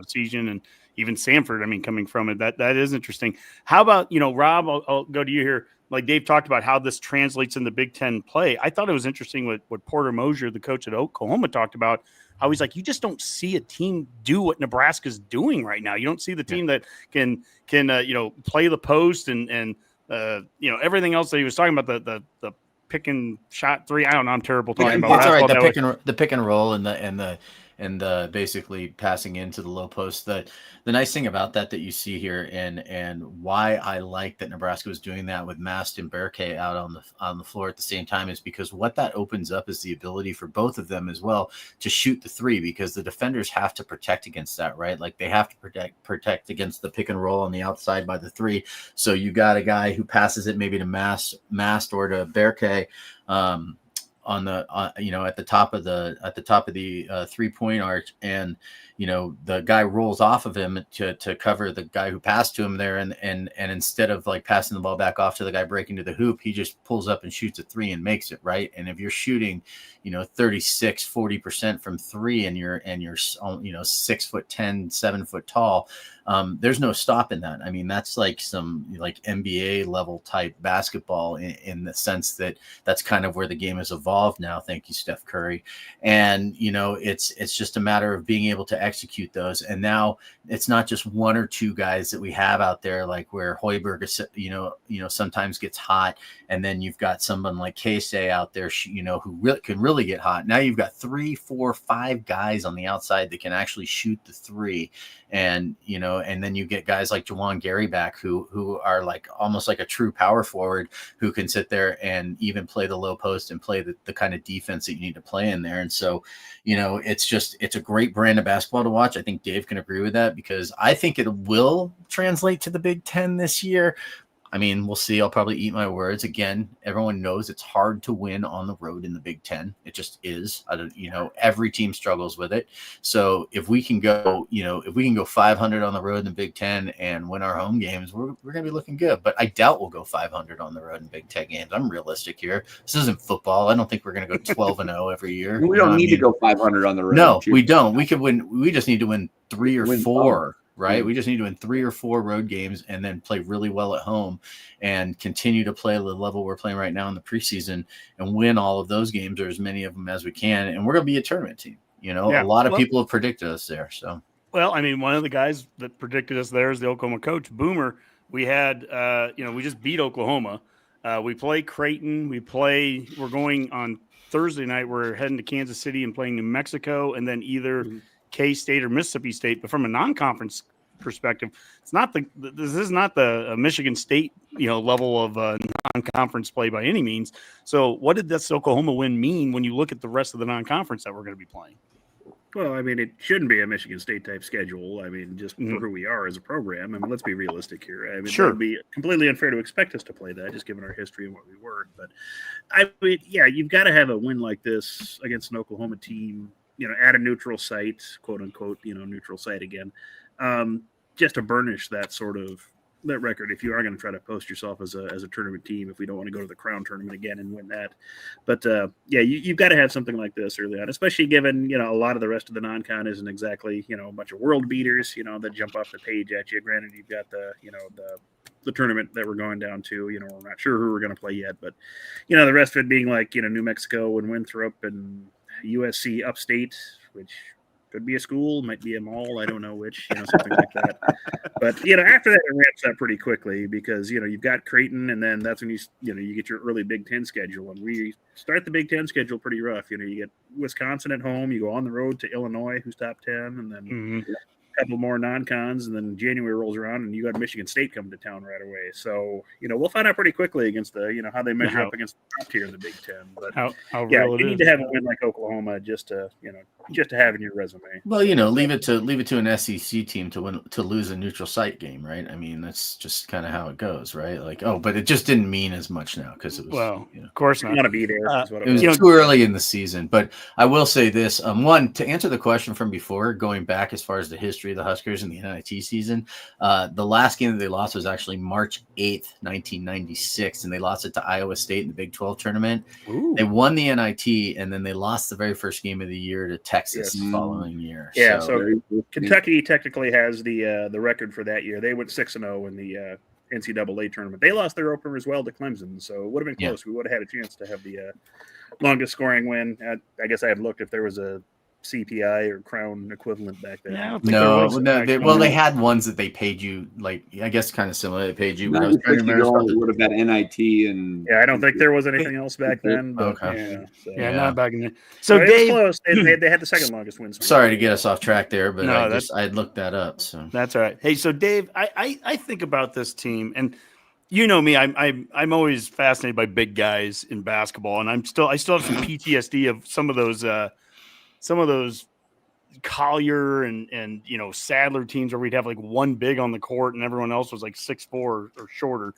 Season and even Samford. I mean, coming from it, that is interesting. How about Rob? I'll go to you here. Like Dave talked about how this translates in the Big Ten play. I thought it was interesting what Porter Mosier, the coach at Oklahoma, talked about. How he's like, you just don't see a team do what Nebraska's doing right now. You don't see the team that can play the post and everything else that he was talking about, the pick and shot three. I don't know. I'm terrible talking about it's all right. basketball. The pick and roll and the basically passing into the low post. The nice thing about that you see here and why I like that Nebraska was doing that with Mast and Berke out on the floor at the same time is because what that opens up is the ability for both of them as well to shoot the three, because the defenders have to protect against that, right? Like they have to protect against the pick and roll on the outside by the three. So you got a guy who passes it maybe to Mast or to Berke, at the top of the 3-point arch, and the guy rolls off of him to cover the guy who passed to him there, and instead of like passing the ball back off to the guy breaking to the hoop, he just pulls up and shoots a three and makes it, right? And if you're shooting 36-40% from three and you're 6'10", 7 foot tall, there's no stopping that. I mean, that's like some like NBA level type basketball in the sense that that's kind of where the game has evolved now. Thank you, Steph Curry. And it's just a matter of being able to execute those. And now it's not just one or two guys that we have out there, like where Hoiberg sometimes gets hot, and then you've got someone like Casey out there, who can really get hot. Now you've got 3, 4, 5 guys on the outside that can actually shoot the three, and then you get guys like Jawan Gary back who are like almost like a true power forward who can sit there and even play the low post and play the kind of defense that you need to play in there. And so, it's a great brand of basketball to watch. I think Dave can agree with that, because I think it will translate to the Big Ten this year. I mean, we'll see. I'll probably eat my words. Again, everyone knows it's hard to win on the road in the Big Ten. It just is. Every team struggles with it. So if we can go, 500 on the road in the Big Ten and win our home games, we're going to be looking good. But I doubt we'll go 500 on the road in Big Ten games. I'm realistic here. This isn't football. I don't think we're going to go 12-0 every year. We don't need to go 500 on the road. No, we don't. We could win. We just need to win 3 or 4. Right. Yeah. We just need to win 3 or 4 road games and then play really well at home and continue to play the level we're playing right now in the preseason and win all of those games, or as many of them as we can. And we're going to be a tournament team. A lot of people have predicted us there. So, well, I mean, one of the guys that predicted us there is the Oklahoma coach, Boomer. We had, we just beat Oklahoma. We play Creighton. We're going on Thursday night. We're heading to Kansas City and playing New Mexico, and then either K-State or Mississippi State. But from a non-conference perspective, this is not the Michigan State level of non-conference play by any means. So what did this Oklahoma win mean when you look at the rest of the non-conference that we're going to be playing? Well, I mean, it shouldn't be a Michigan State type schedule. I mean, just for who we are as a program. I mean, let's be realistic here. I mean, sure. It would be completely unfair to expect us to play that, just given our history and what we were. But I mean, yeah, you've got to have a win like this against an Oklahoma team, at a neutral site, quote unquote, neutral site again, just to burnish that record. If you are going to try to post yourself as a tournament team, if we don't want to go to the Crown tournament again and win that, but you've got to have something like this early on, especially given a lot of the rest of the non-con isn't exactly a bunch of world beaters that jump off the page at you. Granted, you've got the tournament that we're going down to. We're not sure who we're going to play yet, but the rest of it being like New Mexico and Winthrop and USC upstate, which could be a school, might be a mall, I don't know which, something like that. But after that, it ramps up pretty quickly because you've got Creighton, and then that's when you get your early Big Ten schedule, and we start the Big Ten schedule pretty rough. You get Wisconsin at home, you go on the road to Illinois, who's top 10, and then a couple more non-cons, and then January rolls around, and you got Michigan State coming to town right away. So we'll find out pretty quickly against the how they measure up against the top tier in the Big Ten. But you need to have a win like Oklahoma just to have in your resume. Well, leave it to an SEC team to lose a neutral site game, right? I mean, that's just kind of how it goes, right? Like, but it just didn't mean as much now because it was of course not. You want to be there. It was too early in the season. But I will say this: one, to answer the question from before, going back as far as the history history of the Huskers in the NIT season. The last game that they lost was actually March 8th, 1996, and they lost it to Iowa State in the Big 12 tournament. Ooh. They won the NIT, and then they lost the very first game of the year to Texas the following year. Yeah, so Kentucky technically has the record for that year. They went 6-0 in the NCAA tournament. They lost their opener as well to Clemson, so it would have been close. We would have had a chance to have the longest scoring win. I guess I had looked if there was a CPI or Crown equivalent back then. Yeah, I don't think there was. They had ones that they paid you, like, I guess kind of similar. They paid you. Would have had NIT and I don't think there was anything else back then. But not back in then. So Dave, it was close. They had the second longest win streak. Sorry to get us off track there, but No, I looked that up. So that's all right. Hey, so Dave, I think about this team, and you know me, I'm always fascinated by big guys in basketball, and I still have some PTSD of some of those Collier and Sadler teams where we'd have like one big on the court and everyone else was like 6'4" or shorter.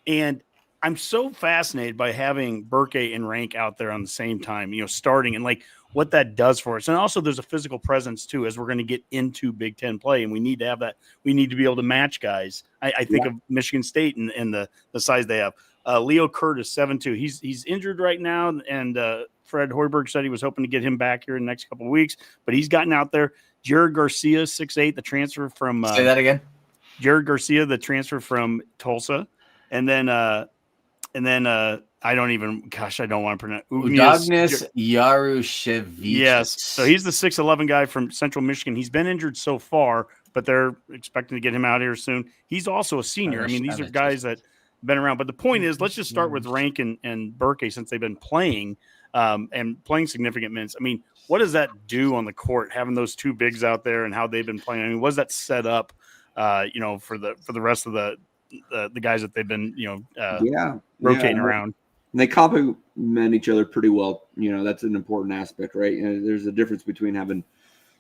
And I'm so fascinated by having Burke and Rank out there on the same time, starting, and like what that does for us. And also there's a physical presence too, as we're going to get into Big Ten play, and we need to have that. We need to be able to match guys. I think of Michigan State and the size they have. Leo Curtis, 7'2". He's injured right now, and Fred Hoiberg said he was hoping to get him back here in the next couple of weeks, but he's gotten out there. Jared Garcia, 6'8", the transfer from say that again. Jared Garcia, the transfer from Tulsa, and then I don't want to pronounce Udagnis Yarushevich. Yes, so he's the 6'11" guy from Central Michigan. He's been injured so far, but they're expecting to get him out here soon. He's also a senior. I mean, these are guys that have been around. But the point is, let's just start with Rank and Burke, since they've been playing and playing significant minutes. I mean, what does that do on the court, having those two bigs out there and how they've been playing? I mean, what does that set up, for the rest of the guys that they've been, rotating around? And they complement each other pretty well. That's an important aspect, right? There's a difference between having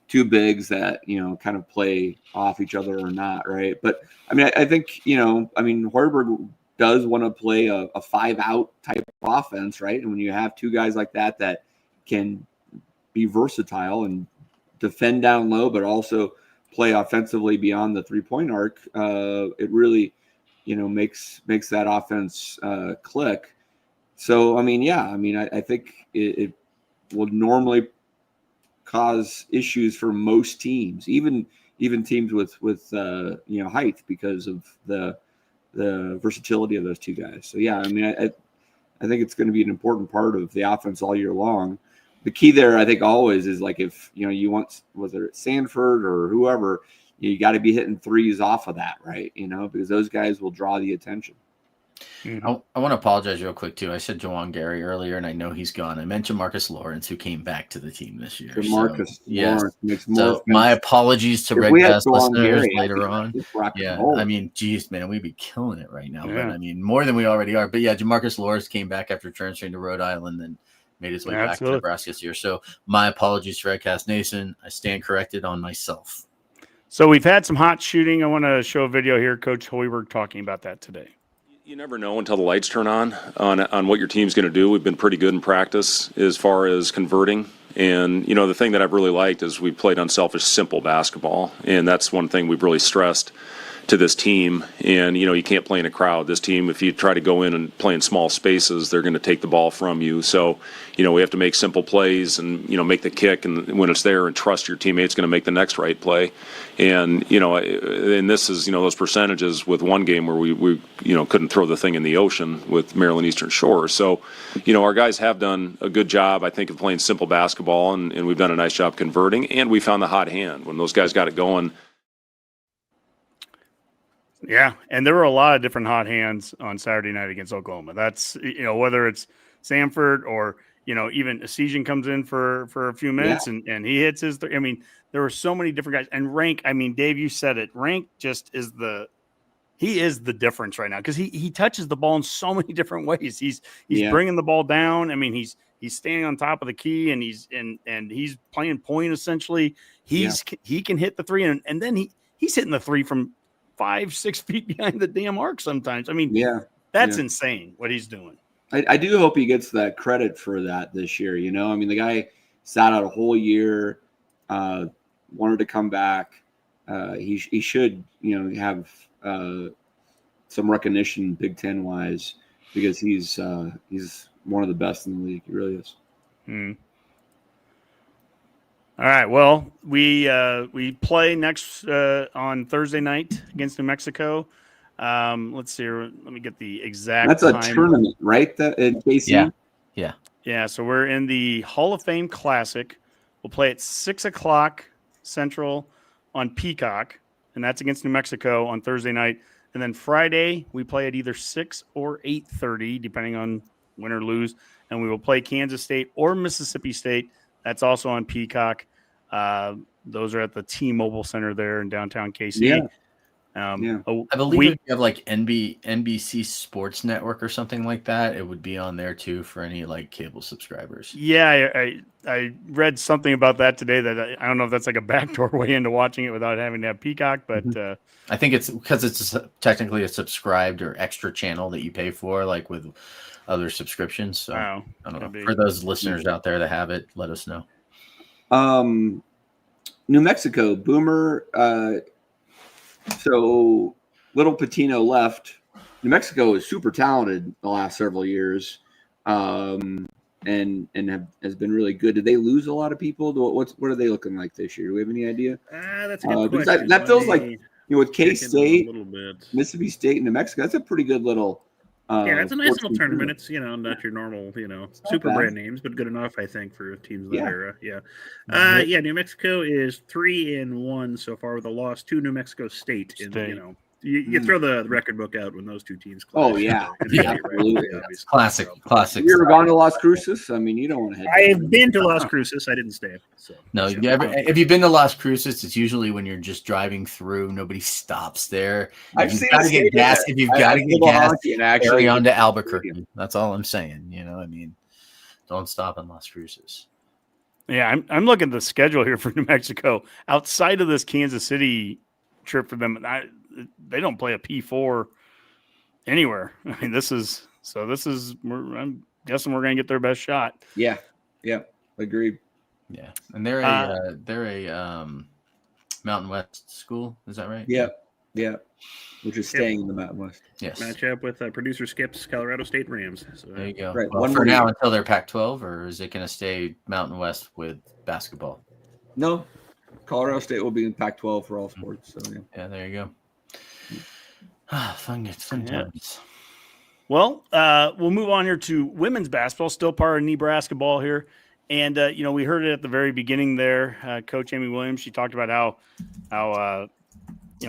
two bigs that, kind of play off each other or not, right? But I mean, I think, Hoiberg does want to play a 5-out type offense, right? And when you have two guys like that can be versatile and defend down low, but also play offensively beyond the 3-point arc, it really, makes that offense click. So, I think it would normally cause issues for most teams, even teams with height, because of the versatility of those two guys. So, I think it's going to be an important part of the offense all year long. The key there, I think, always is like if, you want, whether it's Sanford or whoever, you got to be hitting threes off of that, right? Because those guys will draw the attention. Mm-hmm. I want to apologize real quick too. I said Jawan Gary earlier, and I know he's gone. I mentioned Marcus Lawrence, who came back to the team this year. Marcus Lawrence makes more sense. My apologies to Redcast listeners later on. I mean, geez, man, we'd be killing it right now. Yeah. But I mean, more than we already are. But yeah, Jamarcus Lawrence came back after transferring to Rhode Island and made his way back to Nebraska this year. So my apologies to Redcast Nation. I stand corrected on myself. So we've had some hot shooting. I want to show a video here. Coach Hoiberg talking about that today. You never know until the lights turn on what your team's going to do. We've been pretty good in practice as far as converting. And, the thing that I've really liked is we played unselfish, simple basketball. And that's one thing we've really stressed to this team. And, you can't play in a crowd. This team, if you try to go in and play in small spaces, they're going to take the ball from you. So, we have to make simple plays and, make the kick, and when it's there, and trust your teammate's going to make the next right play. And, and this is, those percentages with one game where we couldn't throw the thing in the ocean with Maryland Eastern Shore. So, our guys have done a good job, I think, of playing simple basketball, and we've done a nice job converting, and we found the hot hand when those guys got it going. Yeah, and there were a lot of different hot hands on Saturday night against Oklahoma. That's, whether it's Sanford or, even Esigian comes in for a few minutes and he hits his I mean, there were so many different guys. And Rank, I mean, Dave, you said it. Rank just is the difference right now, because he touches the ball in so many different ways. He's bringing the ball down. I mean, he's standing on top of the key, and he's playing point essentially. He can hit the three, and then he's hitting the three from 5-6 feet behind the damn arc sometimes. I mean, that's insane what he's doing. I do hope he gets that credit for that this year. The guy sat out a whole year, wanted to come back. he should have some recognition Big Ten wise, because he's one of the best in the league. He really is. All right. Well, we play next on Thursday night against New Mexico. Let's see. Let me get the exact. That's a time. tournament, right? That in KC. Yeah. So we're in the Hall of Fame Classic. We'll play at 6:00 Central on Peacock, and that's against New Mexico on Thursday night. And then Friday we play at either 6 or 8:30, depending on win or lose. And we will play Kansas State or Mississippi State. That's also on Peacock. Those are at the T-Mobile Center there in downtown KC. Yeah. I believe if you have like NBC Sports Network or something like that, it would be on there too for any like cable subscribers. Yeah, I read something about that today that I don't know if that's like a backdoor way into watching it without having to have Peacock, but I think it's because it's technically a subscribed or extra channel that you pay for, like with other subscriptions. So I don't know. For those listeners out there that have it, let us know. New Mexico, Boomer. So Little Patino left. New Mexico is super talented the last several years, and has been really good. Did they lose a lot of people? What are they looking like this year? Do we have any idea? That's a good question. That feels like with K-State, Mississippi State, and New Mexico. That's a pretty good little. It's a nice little tournament. It's not your normal super brand names, but good enough, I think, for teams that are New Mexico is 3-1 so far with a loss to New Mexico State. And you throw the record book out when those two teams clash. Oh yeah, absolutely. Classic. Have you ever gone to Las Cruces? I mean, you don't want to head. I have been to Las Cruces. I didn't stay. So no, if you've been to Las Cruces, it's usually when you're just driving through. Nobody stops there. I've seen got to get gas. If you've got to get gas, carry on to Albuquerque. Stadium. That's all I'm saying. Don't stop in Las Cruces. Yeah, I'm looking at the schedule here for New Mexico. Outside of this Kansas City trip for them, they don't play a P4 anywhere. I mean, I'm guessing we're going to get their best shot. Yeah, agreed. Yeah, and they're a Mountain West school. Is that right? Yeah, which is staying in the Mountain West. Yes. Match up with producer Skip's Colorado State Rams. So, there you go. Right. Well, for now until they're Pac-12, or is it going to stay Mountain West with basketball? No, Colorado State will be in Pac-12 for all sports. So yeah, there you go. Fun times. Well, we'll move on here to women's basketball, still part of Nebraska ball here. And, we heard it at the very beginning there. Coach Amy Williams, she talked about how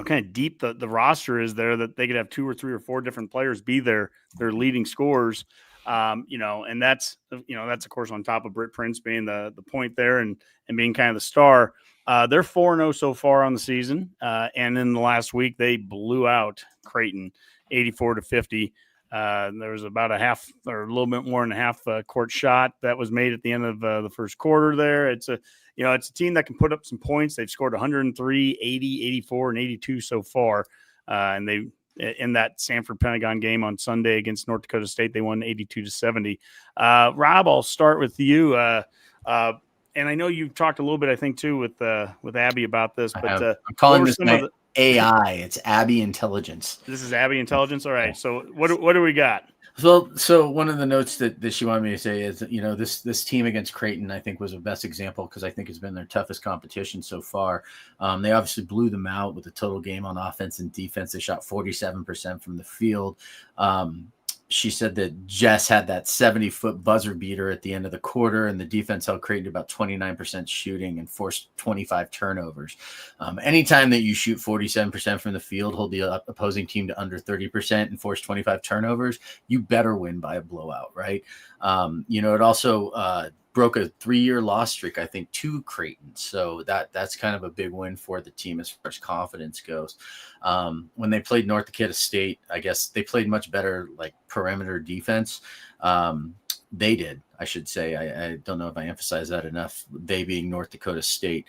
kind of deep the roster is there, that they could have 2 or 3 or 4 different players be their leading scorers. And that's of course on top of Britt Prince being the point there and being kind of the star. They're 4-0 so far on the season. And in the last week, they blew out Creighton 84-50. There was about a half or a little bit more than a half court shot that was made at the end of the first quarter there. It's a team that can put up some points. They've scored 103, 80, 84, and 82 so far. And they in that Sanford Pentagon game on Sunday against North Dakota State, they won 82-70. Rob, I'll start with you. And I know you've talked a little bit, I think, too, with Abby about this. But I'm calling this AI. It's Abby Intelligence. This is Abby Intelligence. All right. So what do we got? So one of the notes that she wanted me to say is, this team against Creighton, I think, was the best example because I think it's been their toughest competition so far. They obviously blew them out with the total game on offense and defense. They shot 47% from the field. She said that Jess had that 70-foot buzzer beater at the end of the quarter, and the defense held Creighton to about 29% shooting and forced 25 turnovers. Anytime that you shoot 47% from the field, hold the opposing team to under 30% and force 25 turnovers, you better win by a blowout, right? It also broke a 3-year loss streak, I think, to Creighton. So that's kind of a big win for the team as far as confidence goes. When they played North Dakota State, I guess they played much better, like perimeter defense. They did, I should say. I don't know if I emphasize that enough, they being North Dakota State.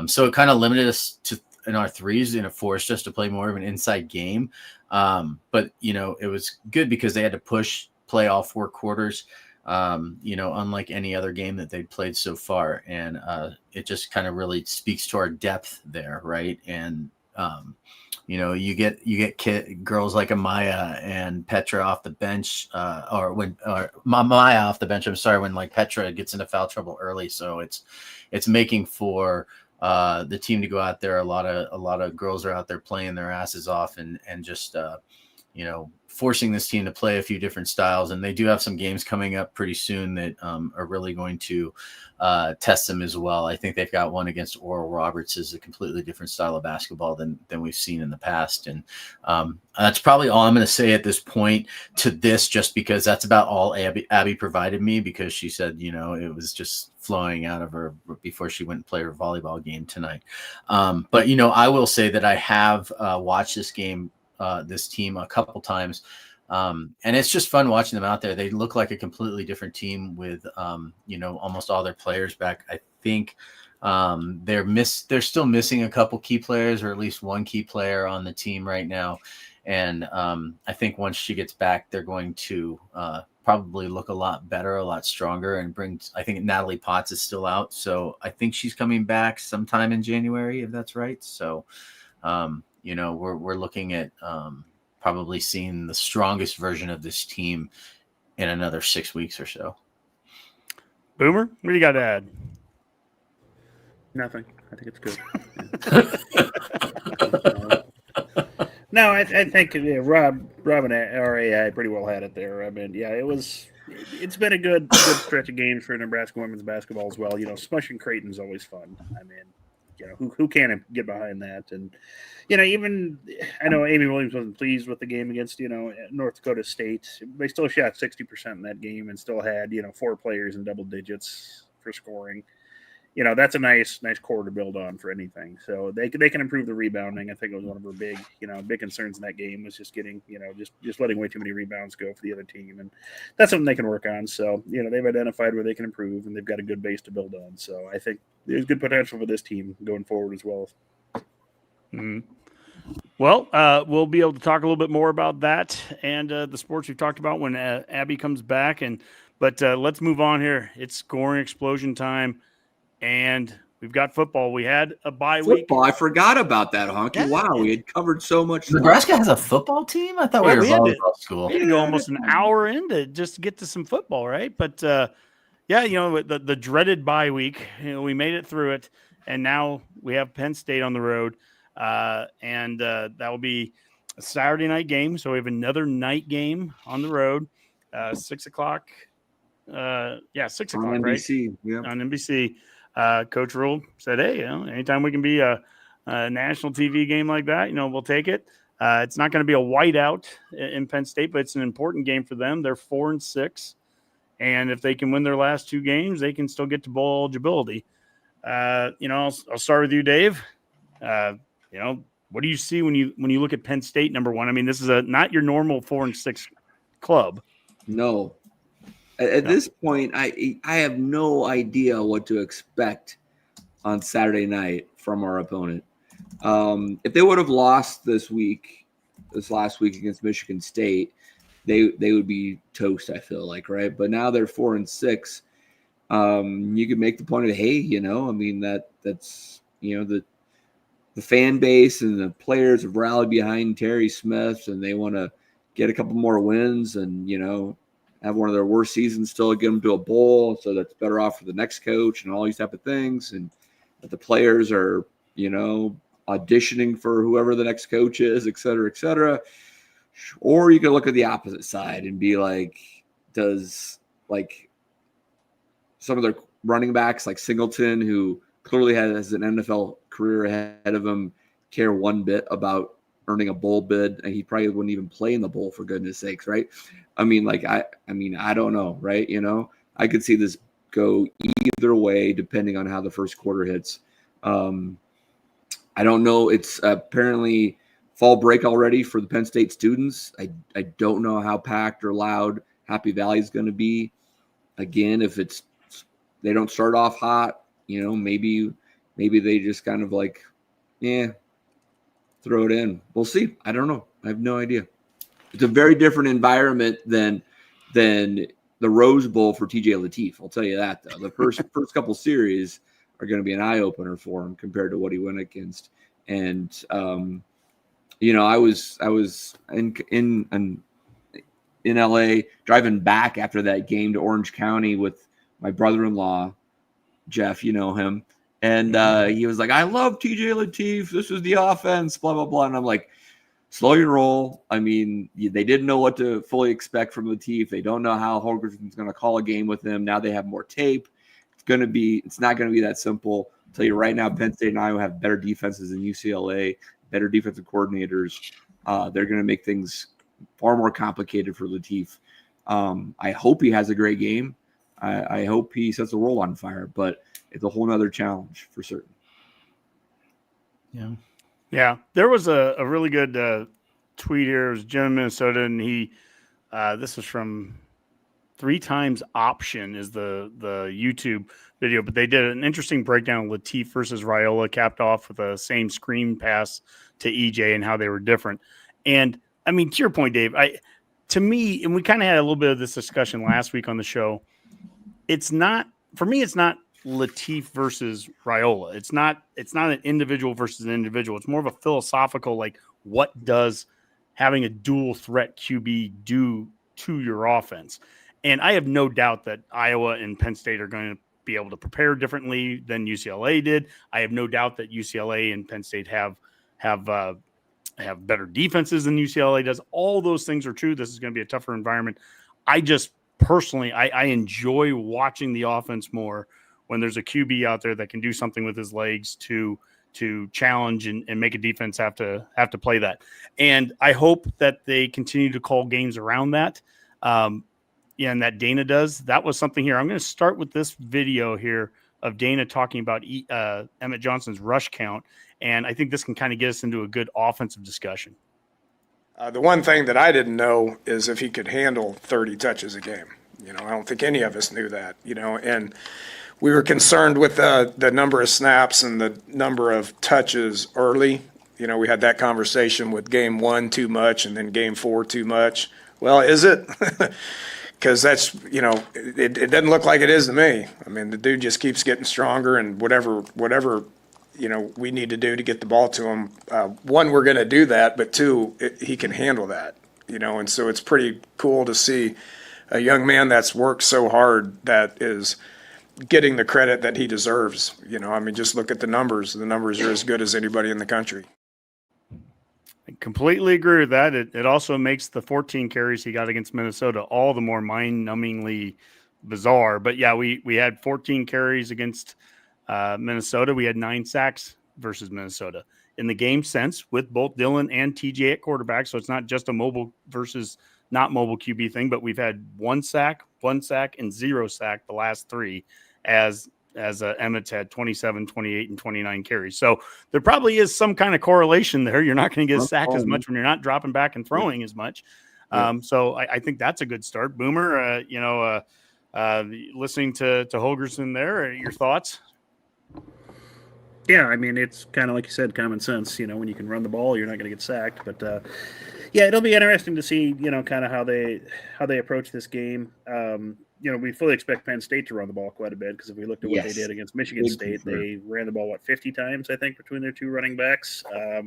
So it kind of limited us in our threes, and it forced us to play more of an inside game. But, it was good because they had to play all 4 quarters. unlike any other game that they'd played so far. And it just kind of really speaks to our depth there, right? And you get girls like Amaya and Petra off the bench, or Maya off the bench. I'm sorry, when like Petra gets into foul trouble early, so it's making for the team to go out there. A lot of girls are out there playing their asses off and just forcing this team to play a few different styles. And they do have some games coming up pretty soon that are really going to test them as well. I think they've got one against Oral Roberts, is a completely different style of basketball than we've seen in the past. And that's probably all I'm going to say at this point to this, just because that's about all Abby provided me, because she said, it was just flowing out of her before she went and played her volleyball game tonight. But I will say that I have watched this game, this team a couple times. And it's just fun watching them out there. They look like a completely different team with, almost all their players back. I think they're still missing a couple key players, or at least one key player on the team right now. And I think once she gets back, they're going to probably look a lot better, a lot stronger, and I think Natalie Potts is still out. So I think she's coming back sometime in January, if that's right. So, we're looking at probably seeing the strongest version of this team in another 6 weeks or so. Boomer, what do you got to add? Nothing. I think it's good. No, I think Rob and RAI pretty well had it there. I mean, yeah, it's been a good stretch of games for Nebraska women's basketball as well. Smushing Creighton is always fun. I mean, who can't get behind that? And even I know Amy Williams wasn't pleased with the game against North Dakota State. They still shot 60% in that game and still had 4 players in double digits for scoring. That's a nice core to build on for anything. So they can improve the rebounding. I think it was one of her big concerns in that game, was just getting just letting way too many rebounds go for the other team, and that's something they can work on. So they've identified where they can improve, and they've got a good base to build on. So I think there's good potential for this team going forward as well. Mm-hmm. Well, we'll be able to talk a little bit more about that and the sports we've talked about when Abby comes back. But let's move on here. It's scoring explosion time. And we've got football. We had a bye week. I forgot about that, Honky. Yeah. Wow, we had covered so much. Nebraska has a football team? I thought we were volleyball school. We had to go almost an hour in to just get to some football, right? But, the dreaded bye week, we made it through it. And now we have Penn State on the road. And that will be a Saturday night game. So we have another night game on the road, 6 o'clock. 6 o'clock, on right? NBC, yeah. On NBC. Coach Rule said, hey, anytime we can be a national TV game like that, we'll take it. It's not going to be a whiteout in Penn State, but it's an important game for them. They're 4-6. And if they can win their last 2 games, they can still get to bowl eligibility. I'll start with you, Dave. What do you see when you look at Penn State, number one? I mean, this is not your normal 4-6 club. No. At this point, I have no idea what to expect on Saturday night from our opponent. If they would have lost this last week against Michigan State, they would be toast, I feel like, right? But now they're 4-6. You could make the point of, hey, that's the fan base and the players have rallied behind Terry Smith, and they want to get a couple more wins and have one of their worst seasons still to get them to a bowl, so that's better off for the next coach and all these type of things. And that the players are, auditioning for whoever the next coach is, et cetera, et cetera. Or you could look at the opposite side and be like, does some of their running backs like Singleton, who clearly has an NFL career ahead of him, care one bit about earning a bowl bid? And he probably wouldn't even play in the bowl, for goodness sakes, right? I don't know, right? I could see this go either way depending on how the first quarter hits. I don't know. It's apparently fall break already for the Penn State students. I don't know how packed or loud Happy Valley is going to be. Again, if they don't start off hot, maybe they just kind of throw it in. We'll see. I don't know. I have no idea. It's a very different environment than the the Rose Bowl for TJ Lateef. I'll tell you that, though. The first couple series are going to be an eye opener for him compared to what he went against. And I was in LA driving back after that game to Orange County with my brother-in-law, Jeff. You know him. And he was like, I love TJ Lateef. This is the offense, blah, blah, blah. And I'm like, slow your roll. I mean, they didn't know what to fully expect from Lateef. They don't know how Holgorsen's going to call a game with him. Now they have more tape. It's not going to be that simple. I'll tell you right now, Penn State and Iowa have better defenses than UCLA, better defensive coordinators. They're going to make things far more complicated for Lateef. I hope he has a great game. I hope he sets the world on fire, but it's a whole nother challenge for certain. Yeah. There was a really good tweet here. It was Jim in Minnesota, and he this was from 3 Times Option is the YouTube video, but they did an interesting breakdown of Lateef versus Raiola, capped off with the same screen pass to EJ and how they were different. And I mean, to your point, Dave, to me, and we kind of had a little bit of this discussion last week on the show. It's not Lateef versus Raiola. It's not an individual versus an individual. It's more of a philosophical, like, what does having a dual threat QB do to your offense? And I have no doubt that Iowa and Penn State are going to be able to prepare differently than UCLA did. I have no doubt that UCLA and Penn State have better defenses than UCLA does. All those things are true. This is going to be a tougher environment. I just personally, I enjoy watching the offense more when there's a QB out there that can do something with his legs to challenge and make a defense have to play that. And I hope that they continue to call games around that. And that Dana does. That was something here. I'm going to start with this video here of Dana talking about Emmett Johnson's rush count. And I think this can kind of get us into a good offensive discussion. The one thing that I didn't know is if he could handle 30 touches a game. I don't think any of us knew that, and we were concerned with the number of snaps and the number of touches early. We had that conversation with game 1 too much and then game 4 too much. Well, is it? Because that's, it doesn't look like it is to me. I mean, the dude just keeps getting stronger, and whatever, we need to do to get the ball to him. One, we're going to do that, but 2, he can handle that, and so it's pretty cool to see a young man that's worked so hard that is getting the credit that he deserves. I mean, just look at the numbers. The numbers are as good as anybody in the country. I completely agree with that. It also makes the 14 carries he got against Minnesota all the more mind-numbingly bizarre. But yeah, we had 14 carries against Minnesota. We had 9 sacks versus Minnesota in the game since, with both Dylan and TJ at quarterback. So it's not just a mobile versus not mobile QB thing, but we've had 1 sack, and 0 sack the last 3 as Emmett's had 27, 28, and 29 carries. So there probably is some kind of correlation there. You're not going to get sacked as much when you're not dropping back and throwing as much. So I think that's a good start. Boomer, listening to Holgorsen there, your thoughts? Yeah, I mean, it's kind of like you said, common sense. When you can run the ball, you're not going to get sacked. But yeah, it'll be interesting to see, kind of how they approach this game. We fully expect Penn State to run the ball quite a bit, because if we looked at what they did against Michigan State, they ran the ball 50 times, I think, between their 2 running backs. A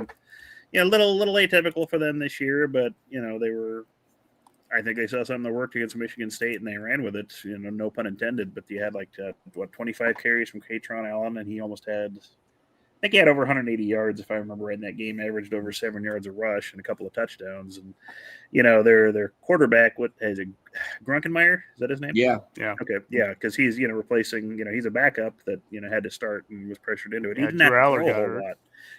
little atypical for them this year, but I think they saw something that worked against Michigan State, and they ran with it. No pun intended. But you had 25 carries from Katron Allen, and he almost had, I think he had over 180 yards, if I remember right, in that game. Averaged over 7 yards a rush and a couple of touchdowns. And their quarterback, what is it, Grunkenmeyer? Is that his name? Yeah. Okay, yeah, because he's replacing. He's a backup that had to start and was pressured into it. He didn't have to throw a whole lot.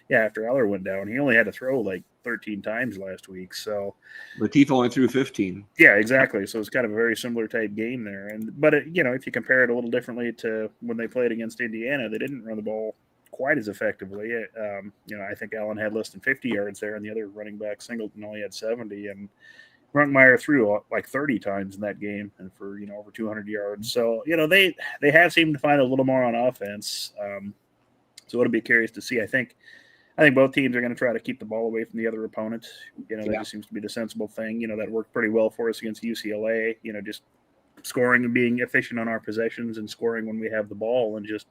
Yeah, after Aller went down, he only had to throw 13 times last week. So Lateef only threw 15. Yeah, exactly. So it's kind of a very similar type game there. But if you compare it a little differently to when they played against Indiana, they didn't run the ball quite as effectively. I think Allen had less than 50 yards there, and the other running back, Singleton, only had 70. And Grunkenmeyer threw 30 times in that game, and for over 200 yards. So they have seemed to find a little more on offense. So it'll be curious to see. I think both teams are going to try to keep the ball away from the other opponent. That just seems to be the sensible thing. That worked pretty well for us against UCLA. Just scoring and being efficient on our possessions and scoring when we have the ball and just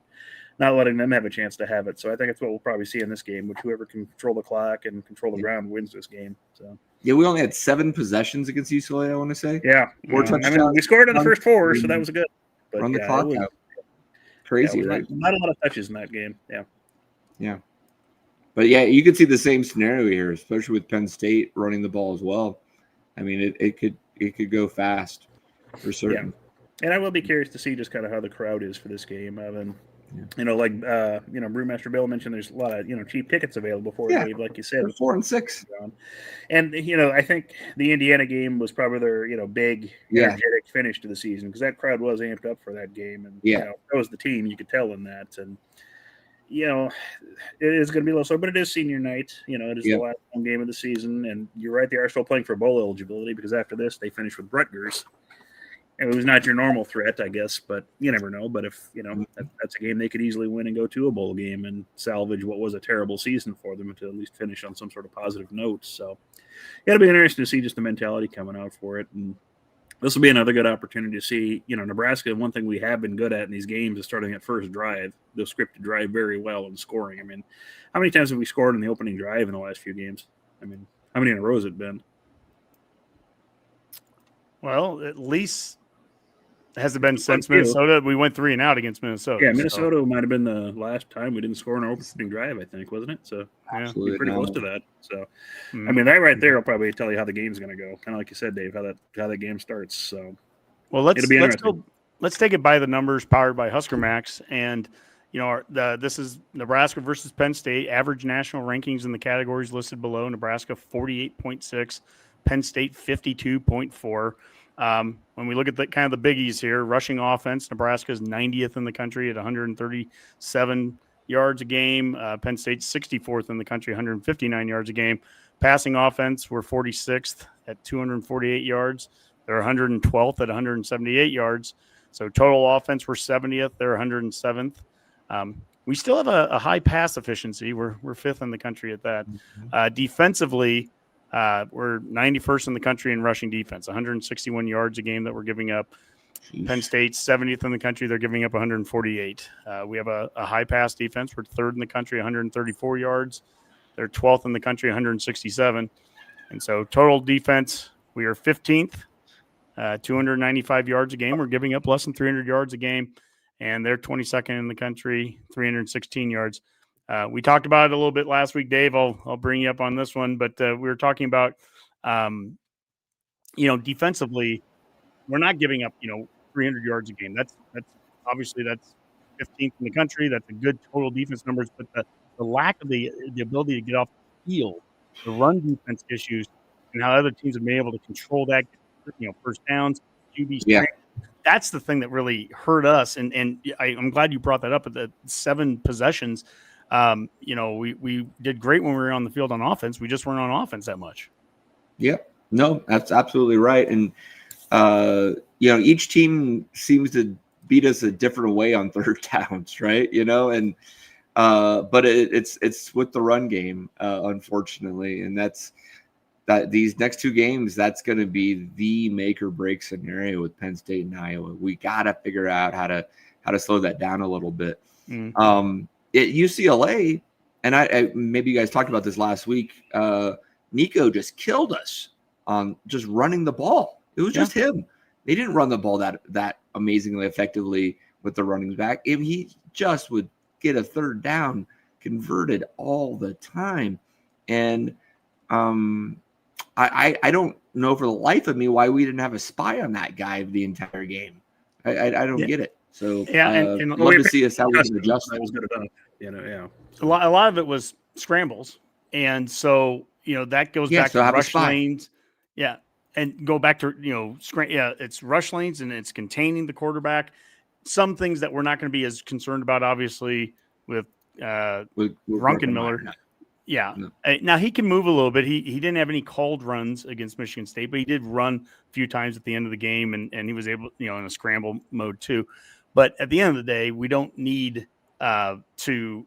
not letting them have a chance to have it. So I think that's what we'll probably see in this game, which whoever can control the clock and control the ground wins this game. So Yeah, we only had 7 possessions against UCLA, I want to say. yeah, 4 I touchdowns. mean, we scored in the first 4, so that was good. But Run the yeah, clock it was, out. Crazy, yeah, right? not a lot of touches in that game. Yeah. Yeah. But yeah, you could see the same scenario here, especially with Penn State running the ball as well. I mean, it could go fast for certain. Yeah. And I will be curious to see just kind of how the crowd is for this game. You know, like Brewmaster Bill mentioned, there's a lot of cheap tickets available for it, Dave, like you said. They're 4 and 6. And I think the Indiana game was probably their big energetic finish to the season because that crowd was amped up for that game, and that was the team. You could tell in that, and it is going to be a little slow, but it is senior night. It is the last home game of the season, and you're right, they are still playing for bowl eligibility because after this they finish with Rutgers. It was not your normal threat, I guess, but you never know. But if that's a game they could easily win and go to a bowl game and salvage what was a terrible season for them to at least finish on some sort of positive note. So it'll be interesting to see just the mentality coming out for it, and this will be another good opportunity to see. Nebraska. One thing we have been good at in these games is starting at first drive. They'll script the drive very well and scoring. I mean, how many times have we scored in the opening drive in the last few games? I mean, how many in a row has it been? Well, at least. Has it been since Minnesota? We went 3 and out against Minnesota. Yeah, Minnesota might have been the last time we didn't score in our opening drive, I think, wasn't it? So absolutely pretty close to that. So, I mean, that right there will probably tell you how the game's going to go. Kind of like you said, Dave, how that game starts. So, well, let's take it by the numbers, powered by Husker Max, and this is Nebraska versus Penn State. Average national rankings in the categories listed below: Nebraska 48.6, Penn State 52.4. When we look at the kind of the biggies here, rushing offense, Nebraska is 90th in the country at 137 yards a game. Penn State's 64th in the country, 159 yards a game. Passing offense, we're 46th at 248 yards. They're 112th at 178 yards. So total offense, we're 70th. They're 107th. We still have a high pass efficiency. We're 5th in the country at that. Defensively, we're 91st in the country in rushing defense, 161 yards a game that we're giving up. Jeez. Penn State's 70th in the country. They're giving up 148. We have a high pass defense. We're 3rd in the country, 134 yards. They're 12th in the country, 167. And so total defense, we are 15th, 295 yards a game. We're giving up less than 300 yards a game. And they're 22nd in the country, 316 yards. We talked about it a little bit last week, Dave. I'll bring you up on this one, but we were talking about, defensively, we're not giving up, 300 yards a game. That's obviously that's 15th in the country. That's a good total defense numbers, but the lack of the ability to get off the field, the run defense issues, and how other teams have been able to control that, first downs, QB strength. That's the thing that really hurt us. And I'm glad you brought that up at the 7 possessions. We did great when we were on the field on offense. We just weren't on offense that much. Yep. No, that's absolutely right. And, each team seems to beat us a different way on third downs, right? But it's with the run game, unfortunately. And that these next 2 games, that's going to be the make or break scenario with Penn State and Iowa. We got to figure out how to slow that down a little bit. At UCLA, and I maybe you guys talked about this last week, Nico just killed us on just running the ball. It was just him. They didn't run the ball that amazingly effectively with the running back. He just would get a third down converted all the time. And I don't know for the life of me why we didn't have a spy on that guy the entire game. I don't get it. So and love to see us how we can adjust. That was good enough. A lot of it was scrambles, and so that goes back to rush lanes. Yeah, and go back to it's rush lanes and it's containing the quarterback. Some things that we're not going to be as concerned about, obviously, with Runkenmiller. Yeah. No. Now he can move a little bit. He didn't have any called runs against Michigan State, but he did run a few times at the end of the game, and he was able, in a scramble mode too. But at the end of the day, we don't need to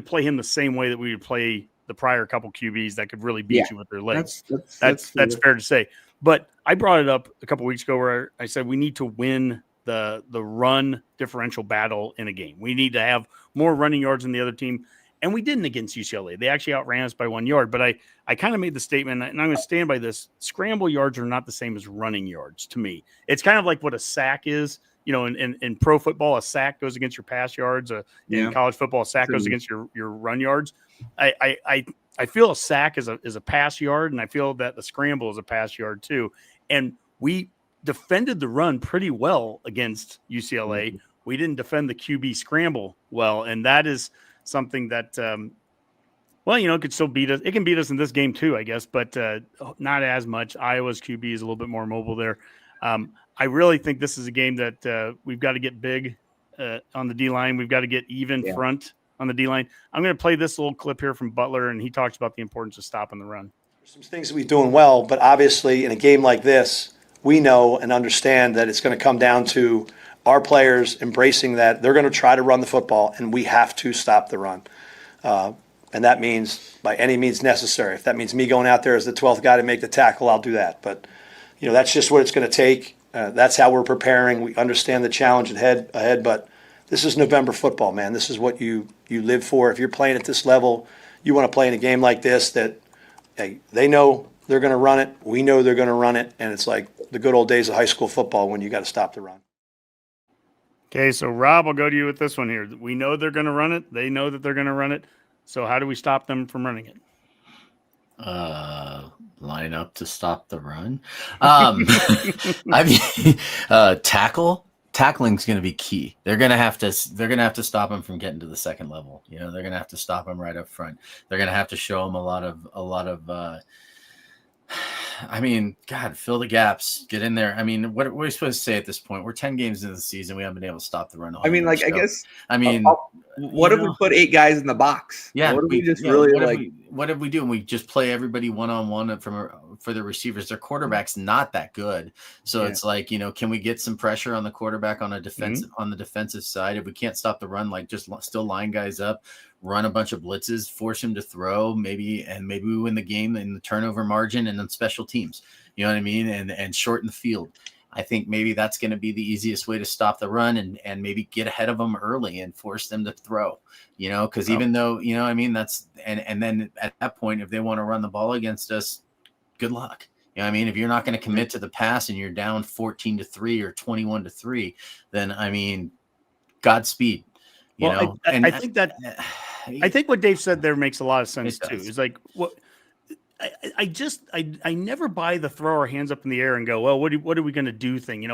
play him the same way that we would play the prior couple QBs that could really beat you with their legs. That's fair to say. But I brought it up a couple weeks ago where I said we need to win the run differential battle in a game. We need to have more running yards than the other team. And we didn't against UCLA. They actually outran us by 1 yard. But I kind of made the statement, and I'm going to stand by this. Scramble yards are not the same as running yards to me. It's kind of like what a sack is. In pro football, a sack goes against your pass yards. In college football, a sack goes against your run yards. I feel a sack is a pass yard, and I feel that the scramble is a pass yard too. And we defended the run pretty well against UCLA. Mm-hmm. We didn't defend the QB scramble well, and that is something that, could still beat us. It can beat us in this game too, I guess, but not as much. Iowa's QB is a little bit more mobile there. I really think this is a game that we've got to get big on the D-line. We've got to get even front on the D-line. I'm going to play this little clip here from Butler, and he talks about the importance of stopping the run. Some things that we're doing well, but obviously in a game like this, we know and understand that it's going to come down to our players embracing that they're going to try to run the football, and we have to stop the run. And that means by any means necessary. If that means me going out there as the 12th guy to make the tackle, I'll do that. But, that's just what it's going to take. That's how we're preparing. We understand the challenge ahead, but this is November football, man. This is what you live for. If you're playing at this level, you want to play in a game like this that they know they're going to run it. We know they're going to run it. And it's like the good old days of high school football when you got to stop the run. Okay, so Rob, I'll go to you with this one here. We know they're going to run it. They know that they're going to run it. So how do we stop them from running it? Line up to stop the run. Tackling's going to be key. They're going to have to stop them from getting to the second level. They're going to have to stop them right up front. They're going to have to show them a lot of fill the gaps, get in there. What are we supposed to say at this point? We're 10 games into the season. We haven't been able to stop the run. What if we put 8 guys in the box? Yeah. What if we do? And we just play everybody one-on-one for the receivers. Their quarterback's not that good. So it's like, can we get some pressure on the quarterback on a defensive, on the defensive side? If we can't stop the run, just still line guys up, run a bunch of blitzes, force him to throw, maybe we win the game in the turnover margin and then special teams, you know what I mean? And shorten the field. I think maybe that's going to be the easiest way to stop the run and maybe get ahead of them early and force them to throw, because even though, that's, and then at that point, if they want to run the ball against us, good luck. If you're not going to commit to the pass and you're down 14-3 or 21-3, then Godspeed. I think what Dave said there makes a lot of sense too. It's like what I never buy the throw our hands up in the air and go, well, what are we going to do thing?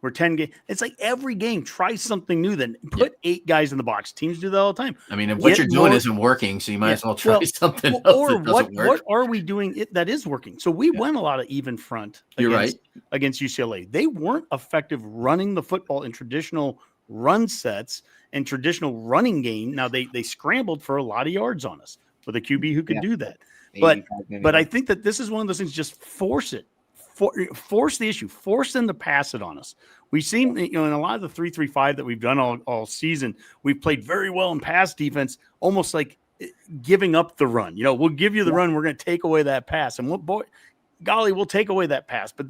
We're 10 games. It's like every game, try something new. Then put 8 guys in the box. Teams do that all the time. If what you're doing isn't working, so you might as well try something else. Or what are we doing that is working? So we went a lot of even front against UCLA. They weren't effective running the football in traditional run sets and traditional running game. Now they scrambled for a lot of yards on us with a QB who could do that. But I think that this is one of those things. Just force it, force the issue, force them to pass it on us. We've seen, in a lot of the 3-3-5 that we've done all season, we've played very well in pass defense, almost like giving up the run. We'll give you the run, we're going to take away that pass, and we'll take away that pass. But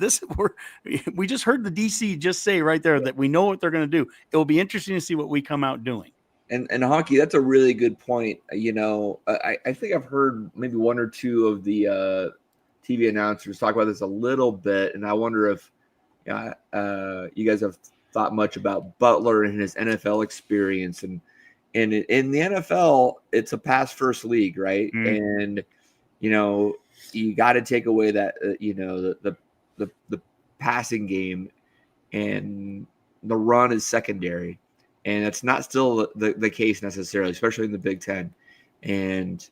we just heard the DC just say right there that we know what they're going to do. It will be interesting to see what we come out doing. And Honky, that's a really good point. I think I've heard maybe 1 or 2 of the TV announcers talk about this a little bit, and I wonder if you guys have thought much about Butler and his NFL experience. And in the NFL, it's a pass-first league, right? Mm. And you got to take away that the passing game, and the run is secondary. And it's not still the case necessarily, especially in the Big Ten. And